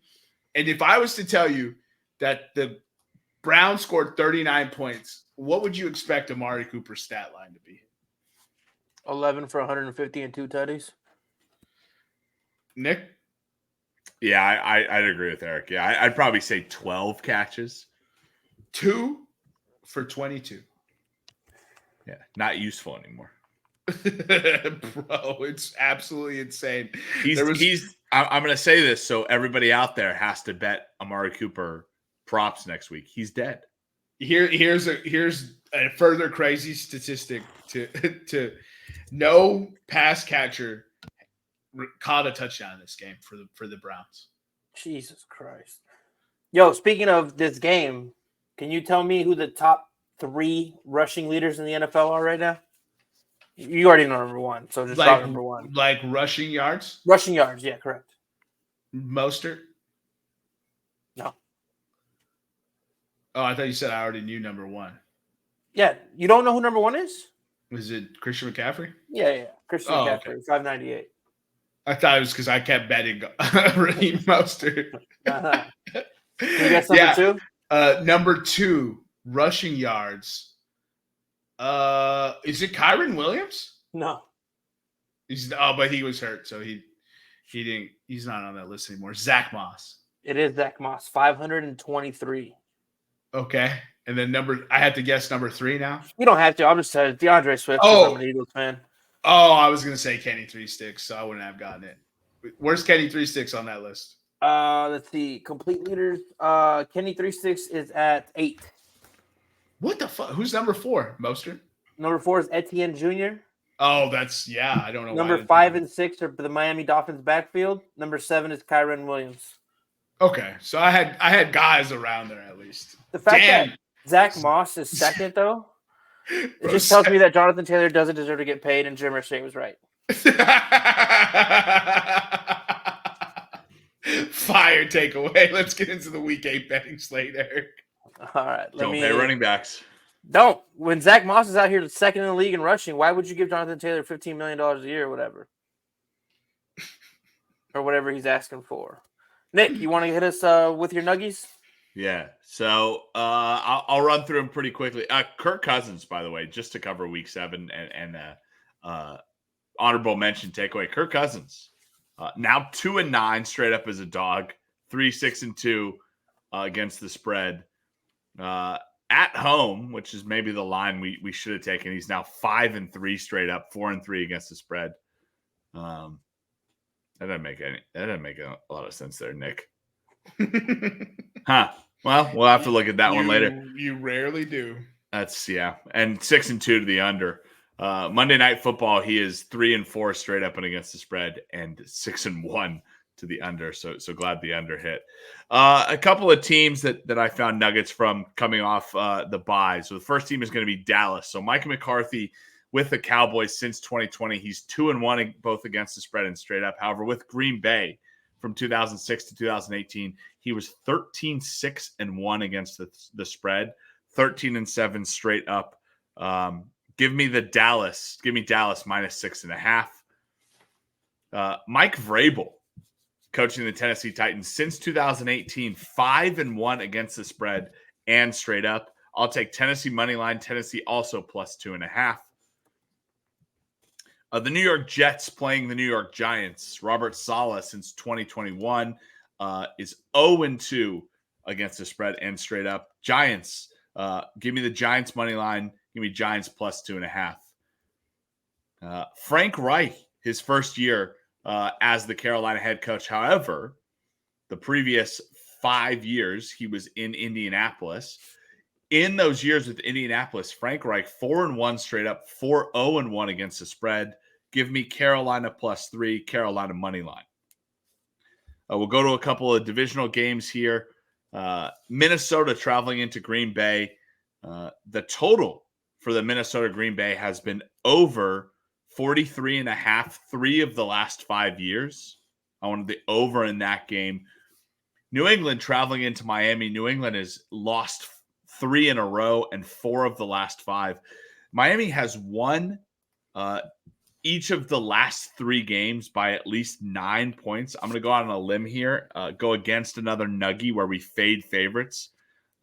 And if I was to tell you that the Browns scored 39 points, what would you expect Amari Cooper's stat line to be? 11 for 150 and 2 tutties. Nick? Yeah, I'd agree with Eric. Yeah, I'd probably say 12 catches. 2 for 22. Yeah, not useful anymore. Bro, it's absolutely insane. I'm going to say this so everybody out there has to bet Amari Cooper props next week. He's dead. Here's a further crazy statistic to no pass catcher caught a touchdown in this game for the Browns. Jesus Christ. Yo, speaking of this game, can you tell me who the top 3 rushing leaders in the NFL are right now? You already know number 1, so just talk number 1. Like rushing yards? Rushing yards, yeah, correct. Mostert? No. Oh, I thought you said I already knew number 1. Yeah, you don't know who number 1 is? Was it Christian McCaffrey? Yeah. Christian McCaffrey, okay. 598. I thought it was because I kept betting Raheem Mostert. Uh-huh. Can you guess number 2? Number 2, rushing yards. Is it Kyron Williams? No. But he was hurt, so he's not on that list anymore. Zach Moss. It is Zach Moss, 523. Okay. And then I had to guess number 3 now. You don't have to. I'm just saying DeAndre Swift because I'm an Eagles fan. Oh, I was gonna say Kenny 3 Sticks, so I wouldn't have gotten it. Where's Kenny 3 Sticks on that list? Let's see. Complete leaders. Kenny 3 Sticks is at 8. What the fuck? Who's number 4? Mostert? Number 4 is Etienne Jr. Oh, I don't know. Number 5 and 6 are the Miami Dolphins backfield. Number 7 is Kyren Williams. Okay, so I had guys around there at least. The fact that Zach Moss is second, though, it just tells me that Jonathan Taylor doesn't deserve to get paid, and Jim Irsay was right. Fire takeaway. Let's get into the Week 8 betting slate, Eric. All right. Don't pay running backs. Don't. When Zach Moss is out here second in the league in rushing, why would you give Jonathan Taylor $15 million a year or whatever? Or whatever he's asking for. Nick, you want to hit us with your nuggies? Yeah. So I'll run through them pretty quickly. Kirk Cousins, by the way, just to cover Week 7 and honorable mention takeaway. Kirk Cousins, now 2-9 straight up as a dog, 3-6-2 against the spread. At home, which is maybe the line we should have taken. He's now 5-3 straight up, 4-3 against the spread. That doesn't make a lot of sense there, Nick. Huh. Well, we'll have to look at that one later. You rarely do. That's and 6-2 to the under. Monday Night Football, he is 3-4 straight up and against the spread, and 6-1 to the under. So glad the under hit. A couple of teams that I found nuggets from coming off the bye. So the first team is going to be Dallas. So Mike McCarthy with the Cowboys since 2020, he's 2-1 both against the spread and straight up. However, with Green Bay from 2006 to 2018, he was 13-6-1 against the spread, 13-7 straight up. Give me Dallas minus 6.5. Mike Vrabel, coaching the Tennessee Titans since 2018, 5-1 against the spread and straight up. I'll take Tennessee money line. Tennessee also plus 2.5. The New York Jets playing the New York Giants. Robert Saleh since 2021 is 0-2 against the spread and straight up. Giants, give me the Giants money line. Give me Giants plus 2.5. Frank Reich, his first year as the Carolina head coach. However, the previous 5 years he was in Indianapolis. In those years with Indianapolis, Frank Reich 4-1 straight up, 4-0-1 against the spread. Give me Carolina plus 3, Carolina money line. We'll go to a couple of divisional games here. Minnesota traveling into Green Bay. The total for the Minnesota Green Bay has been over 43.5, 3 of the last 5 years. I wanted the over in that game. New England traveling into Miami. New England has lost 3 in a row and 4 of the last 5. Miami has won each of the last 3 games by at least 9 points. I'm going to go out on a limb here, go against another nuggie where we fade favorites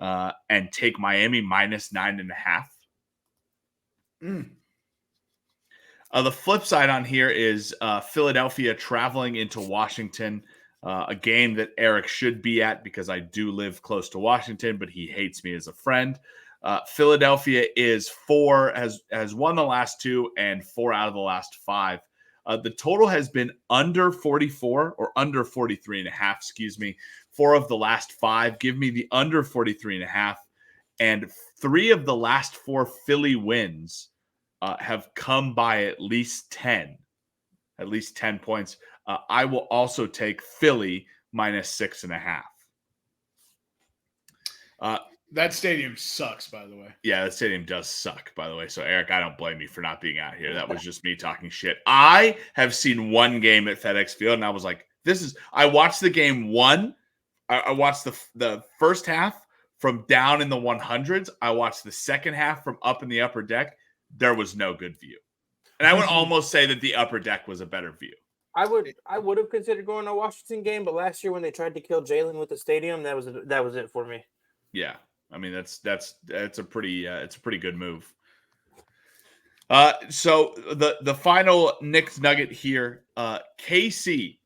and take Miami minus 9.5. The flip side on here is Philadelphia traveling into Washington, a game that Eric should be at because I do live close to Washington, but he hates me as a friend. Philadelphia is has won the last 2 and 4 out of the last 5. The total has been under 44 or under 43.5, excuse me, 4 of the last 5. Give me the under 43.5. And 3 of the last 4 Philly wins have come by at least 10 points. I will also take Philly minus 6.5. That stadium sucks, by the way. Yeah, that stadium does suck, by the way. So, Eric, I don't blame you for not being out here. That was just me talking shit. I have seen one game at FedEx Field, and I was like, I watched the game one. I watched the first half from down in the 100s. I watched the second half from up in the upper deck. There was no good view. And I would almost say that the upper deck was a better view. I would have considered going to a Washington game, but last year when they tried to kill Jalen with the stadium, that was it for me. Yeah. I mean, that's a pretty good move. So the final Knicks nugget here, KC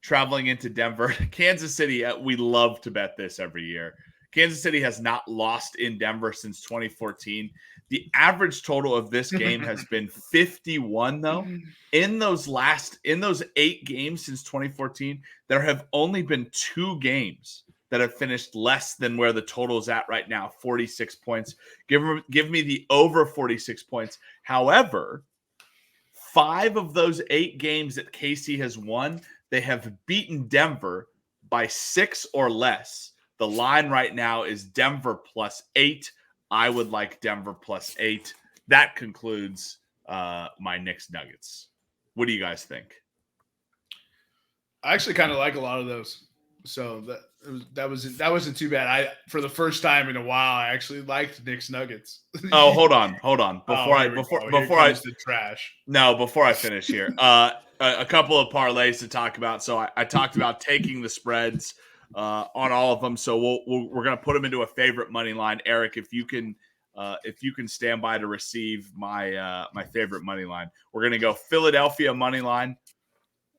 traveling into Denver, Kansas City. We love to bet this every year. Kansas City has not lost in Denver since 2014. The average total of this game has been 51, though. In those 8 games since 2014, there have only been 2 games that have finished less than where the total is at right now, 46 points. Give me the over 46 points. However, 5 of those 8 games that KC has won, they have beaten Denver by 6 or less. The line right now is Denver +8. I would like Denver +8. That concludes my Knicks Nuggets. What do you guys think? I actually kind of like a lot of those. So that wasn't too bad. For the first time in a while, I actually liked Knicks Nuggets. Oh, hold on. Before I trash. No, before I finish here, a couple of parlays to talk about. So I talked about taking the spreads on all of them. So we're gonna put them into a favorite money line. Eric, if you can stand by to receive my my favorite money line, we're gonna go Philadelphia money line.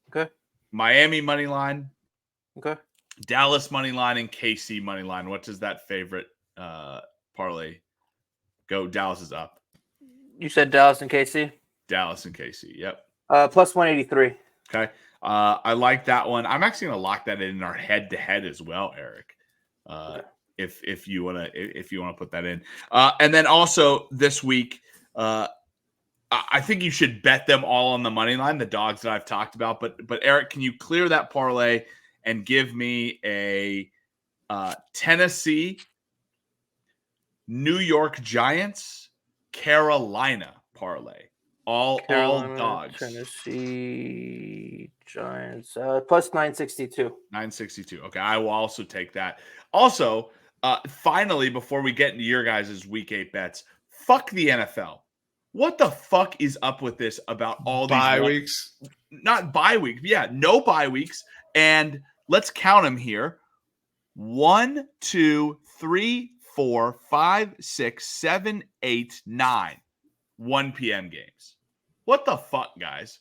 Okay. Miami money line. Okay. Dallas money line and KC money line. What does that favorite parlay go? Dallas is up. You said Dallas and KC? Dallas and KC. Yep. Plus 183. Okay. I like that one. I'm actually going to lock that in our head-to-head as well, Eric. Okay. If you want to put that in. And then also this week, I think you should bet them all on the money line, the dogs that I've talked about. But Eric, can you clear that parlay and give me a Tennessee, New York Giants, Carolina parlay? All dogs. Tennessee Giants plus 962. 962. Okay, I will also take that. Also, finally, before we get into your guys' week 8 bets, fuck the NFL. What the fuck is up with this about all these bye weeks? Not bye weeks. Yeah, no bye weeks. And let's count them here. 1, 2, 3, 4, 5, 6, 7, 8, 9. 1 p.m. games. What the fuck, guys?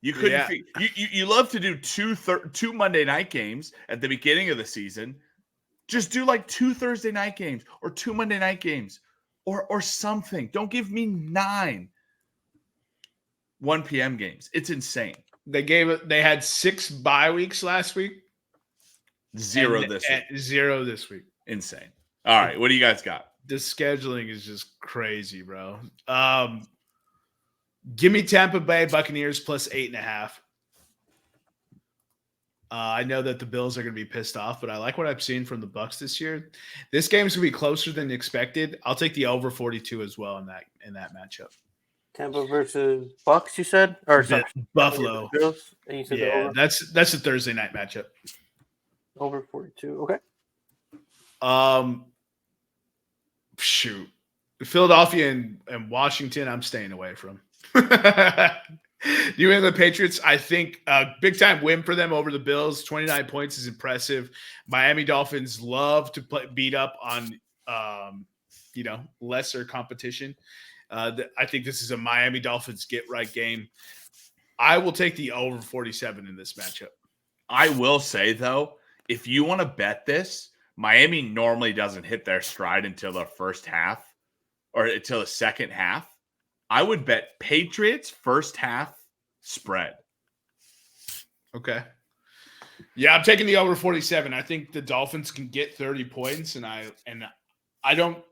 You couldn't. Yeah. You love to do two Monday night games at the beginning of the season. Just do like 2 Thursday night games or 2 Monday night games or something. Don't give me 9 1 p.m. games. It's insane. They had 6 bye weeks last week. 0 this week. 0 this week. Insane. All right, what do you guys got? The scheduling is just crazy, bro. Give me Tampa Bay Buccaneers plus 8.5. I know that the Bills are going to be pissed off, but I like what I've seen from the Bucs this year. This game's going to be closer than expected. I'll take the over 42 as well in that matchup. Tampa versus Bucs, you said, or sorry, Buffalo. Bills. And you said yeah, that's a Thursday night matchup. Over 42. Okay. Shoot, Philadelphia and Washington, I'm staying away from. New England Patriots, I think big time win for them over the Bills. 29 points is impressive. Miami Dolphins love to beat up on lesser competition. I think this is a Miami Dolphins get right game. I will take the over 47 in this matchup. I will say though, if you want to bet this, Miami normally doesn't hit their stride until the first half or until the second half. I would bet Patriots first half spread. Okay. Yeah, I'm taking the over 47. I think the Dolphins can get 30 points, and I don't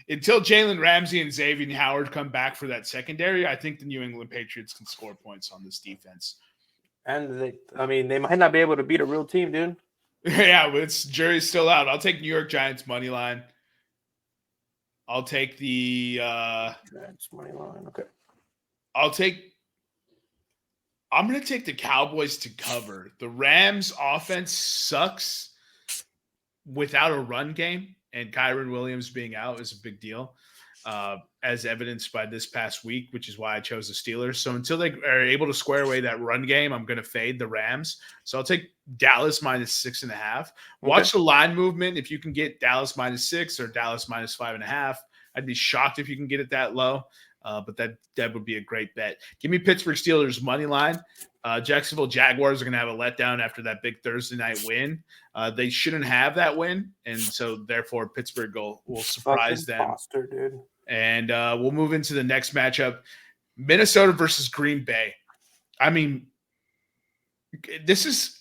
until Jalen Ramsey and Xavier Howard come back for that secondary. I think the New England Patriots can score points on this defense. And they might not be able to beat a real team, dude. Yeah, but it's jury's still out. I'll take New York Giants money line. I'll take the Giants money line. Okay. I'm going to take the Cowboys to cover. The Rams offense sucks without a run game, and Kyron Williams being out is a big deal, as evidenced by this past week, which is why I chose the Steelers. So until they are able to square away that run game, I'm going to fade the Rams. So I'll take Dallas minus 6.5. Watch the line movement. If you can get Dallas minus 6 or Dallas minus 5.5, I'd be shocked if you can get it that low. but that would be a great bet. Give me Pittsburgh Steelers money line. Jacksonville Jaguars are going to have a letdown after that big Thursday night win. They shouldn't have that win, and so therefore Pittsburgh will surprise them. Foster, dude. And we'll move into the next matchup: Minnesota versus Green Bay. I mean, this is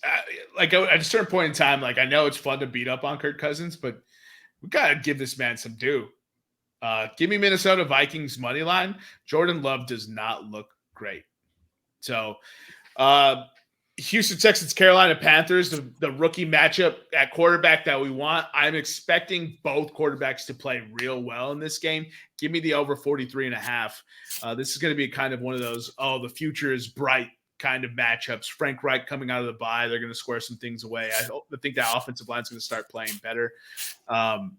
like at a certain point in time. Like I know it's fun to beat up on Kirk Cousins, but we gotta give this man some due. Give me Minnesota Vikings money line. Jordan Love does not look great. So. Houston Texans, Carolina Panthers, the rookie matchup at quarterback that we want. I'm expecting both quarterbacks to play real well in this game. Give me the over 43.5. This is going to be kind of one of those, the future is bright kind of matchups. Frank Reich coming out of the bye. They're going to square some things away. I think that offensive line is going to start playing better. Oh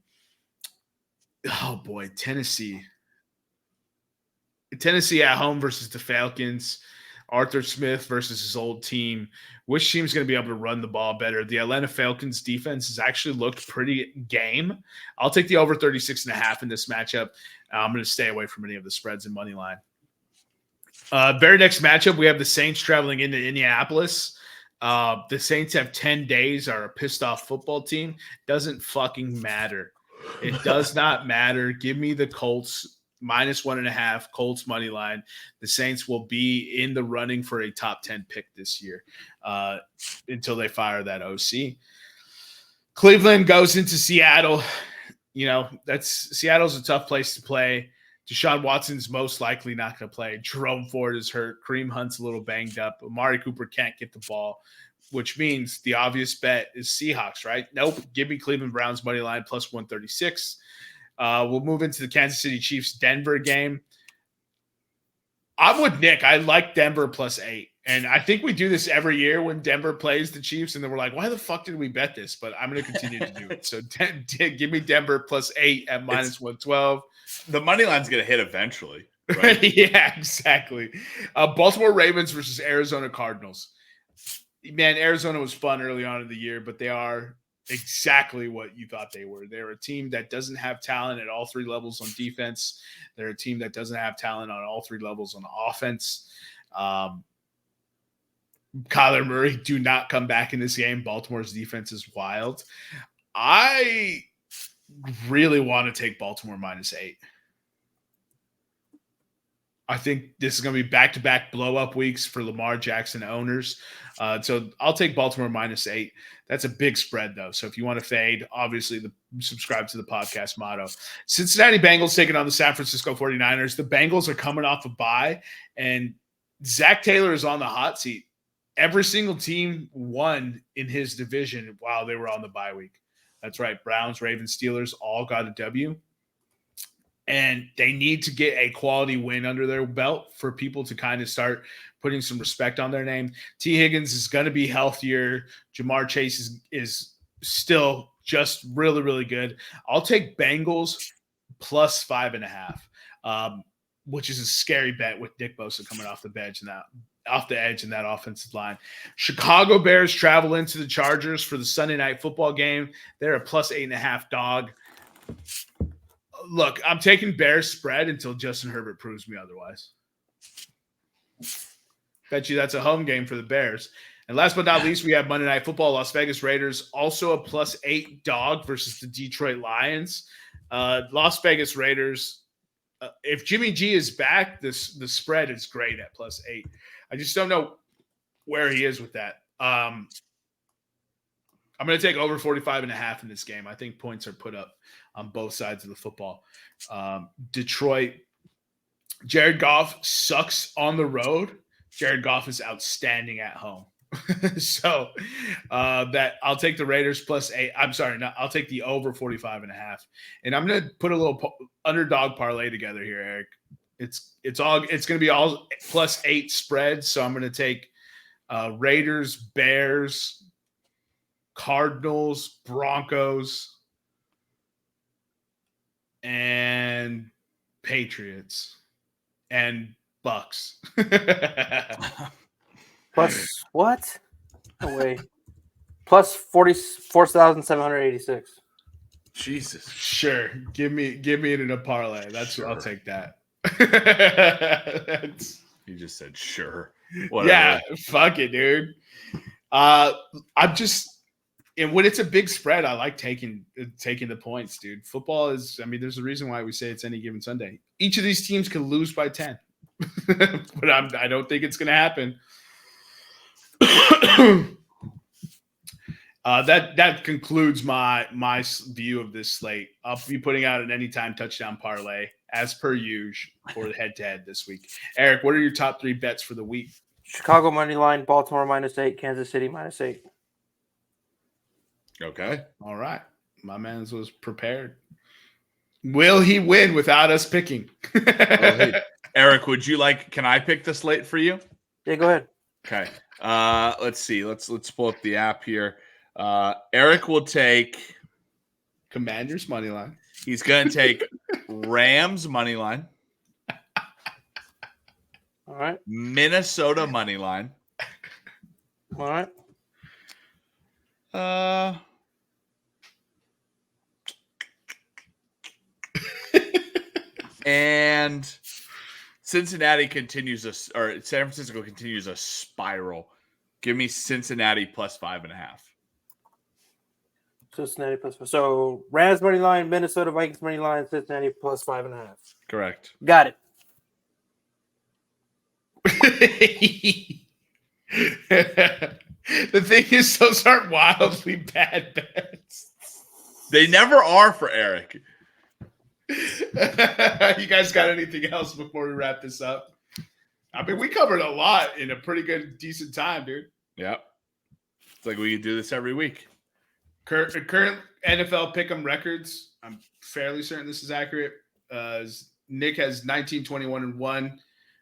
boy, Tennessee at home versus the Falcons. Arthur Smith versus his old team. Which team's going to be able to run the ball better? The Atlanta Falcons defense has actually looked pretty game. I'll take the over 36.5 in this matchup. I'm going to stay away from any of the spreads and money line. Very next matchup, we have the Saints traveling into Indianapolis. The Saints have 10 days, are a pissed off football team. Doesn't fucking matter. It does not matter. Give me the Colts. -1.5 Colts money line. The Saints will be in the running for a top 10 pick this year until they fire that OC. Cleveland goes into Seattle. Seattle's a tough place to play. Deshaun Watson's most likely not going to play. Jerome Ford is hurt. Kareem Hunt's a little banged up. Amari Cooper can't get the ball, which means the obvious bet is Seahawks, right? Nope. Give me Cleveland Browns money line +136. We'll move into the Kansas City Chiefs Denver game. I'm with Nick. I like Denver +8. And I think we do this every year when Denver plays the Chiefs, and then we're like, why the fuck did we bet this? But I'm going to continue to do it. So give me Denver +8 at -112. The money line's going to hit eventually. Right? Yeah, exactly. Baltimore Ravens versus Arizona Cardinals. Man, Arizona was fun early on in the year, but they are exactly what you thought they were. They're a team that doesn't have talent at all three levels on defense. They're a team that doesn't have talent on all three levels on offense. Kyler Murray, do not come back in this game. Baltimore's defense is wild. I really want to take Baltimore -8. I think this is going to be back-to-back blow-up weeks for Lamar Jackson owners. So I'll take Baltimore -8. That's a big spread, though. So if you want to fade, obviously subscribe to the podcast motto. Cincinnati Bengals taking on the San Francisco 49ers. The Bengals are coming off a bye, and Zach Taylor is on the hot seat. Every single team won in his division while they were on the bye week. That's right. Browns, Ravens, Steelers all got a W. And they need to get a quality win under their belt for people to kind of start putting some respect on their name. T. Higgins is going to be healthier. Jamar Chase is still just really, really good. I'll take Bengals +5.5, which is a scary bet with Nick Bosa coming off the edge in that offensive line. Chicago Bears travel into the Chargers for the Sunday night football game. They're a +8.5 dog. Look, I'm taking Bears spread until Justin Herbert proves me otherwise. Bet you that's a home game for the Bears. And last but not least, we have Monday Night Football. Las Vegas Raiders, also a +8 dog versus the Detroit Lions. Las Vegas Raiders, if Jimmy G is back, the spread is great at +8. I just don't know where he is with that. I'm going to take over 45.5 in this game. I think points are put up on both sides of the football. Detroit, Jared Goff sucks on the road. Jared Goff is outstanding at home. So that I'll take the Raiders +8. I'm sorry, I'll take the over 45.5. And I'm going to put a little underdog parlay together here, Eric. It's going to be all +8 spreads. So I'm going to take Raiders, Bears, Cardinals, Broncos, and Patriots, and Bucks. Plus what? No way. Plus 44,786. Jesus. Sure. Give me it in a parlay. I'll take that. He just said sure. Whatever. Yeah, fuck it, dude. I'm just, and when it's a big spread, I like taking the points, dude. Football is, I mean, there's a reason why we say it's any given Sunday. Each of these teams can lose by 10, but I don't think it's going to happen. That concludes my view of this slate. I'll be putting out an anytime touchdown parlay as per usual for the head-to-head this week. Eric, what are your top 3 bets for the week? Chicago money line, Baltimore -8, Kansas City -8. Okay. All right. My man was prepared. Will he win without us picking? Eric, can I pick the slate for you? Yeah, go ahead. Okay. Let's see. Let's pull up the app here. Eric will take Commanders money line. He's going to take Rams money line. All right. Minnesota money line. All right. And Cincinnati continues San Francisco continues a spiral. Give me Cincinnati plus 5.5. Cincinnati plus 5. So Rams money line, Minnesota Vikings money line, Cincinnati plus 5.5. Correct. Got it. The thing is, those aren't wildly bad bets. They never are for Eric. You guys got anything else before we wrap this up? I mean, we covered a lot in a pretty good, decent time, dude. Yep. It's like we could do this every week. Current NFL pick'em records. I'm fairly certain this is accurate. Nick has 19-21-1.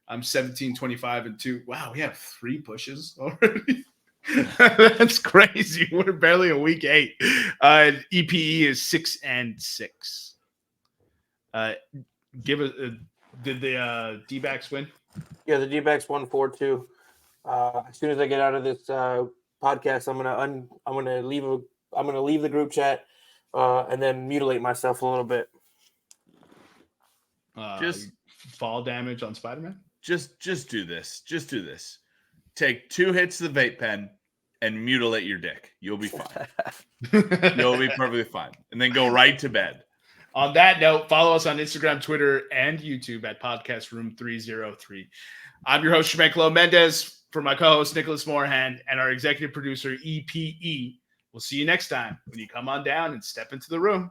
I'm 17-25-2. Wow, we have 3 pushes already. That's crazy. We're barely in week 8. EPE is 6-6. Did the D-backs win? Yeah, the D-backs won 4-2. As soon as I get out of this podcast, I'm gonna leave the group chat and then mutilate myself a little bit. Just fall damage on Spider-Man. Just do this. Just do this. Take 2 hits to the vape pen and mutilate your dick. You'll be fine. You'll be perfectly fine. And then go right to bed. On that note, follow us on Instagram, Twitter, and YouTube at Podcast Room303. I'm your host, Jermaine Mendez, for my co-host, Nicholas Moorhan, and our executive producer, EPE. We'll see you next time when you come on down and step into the room.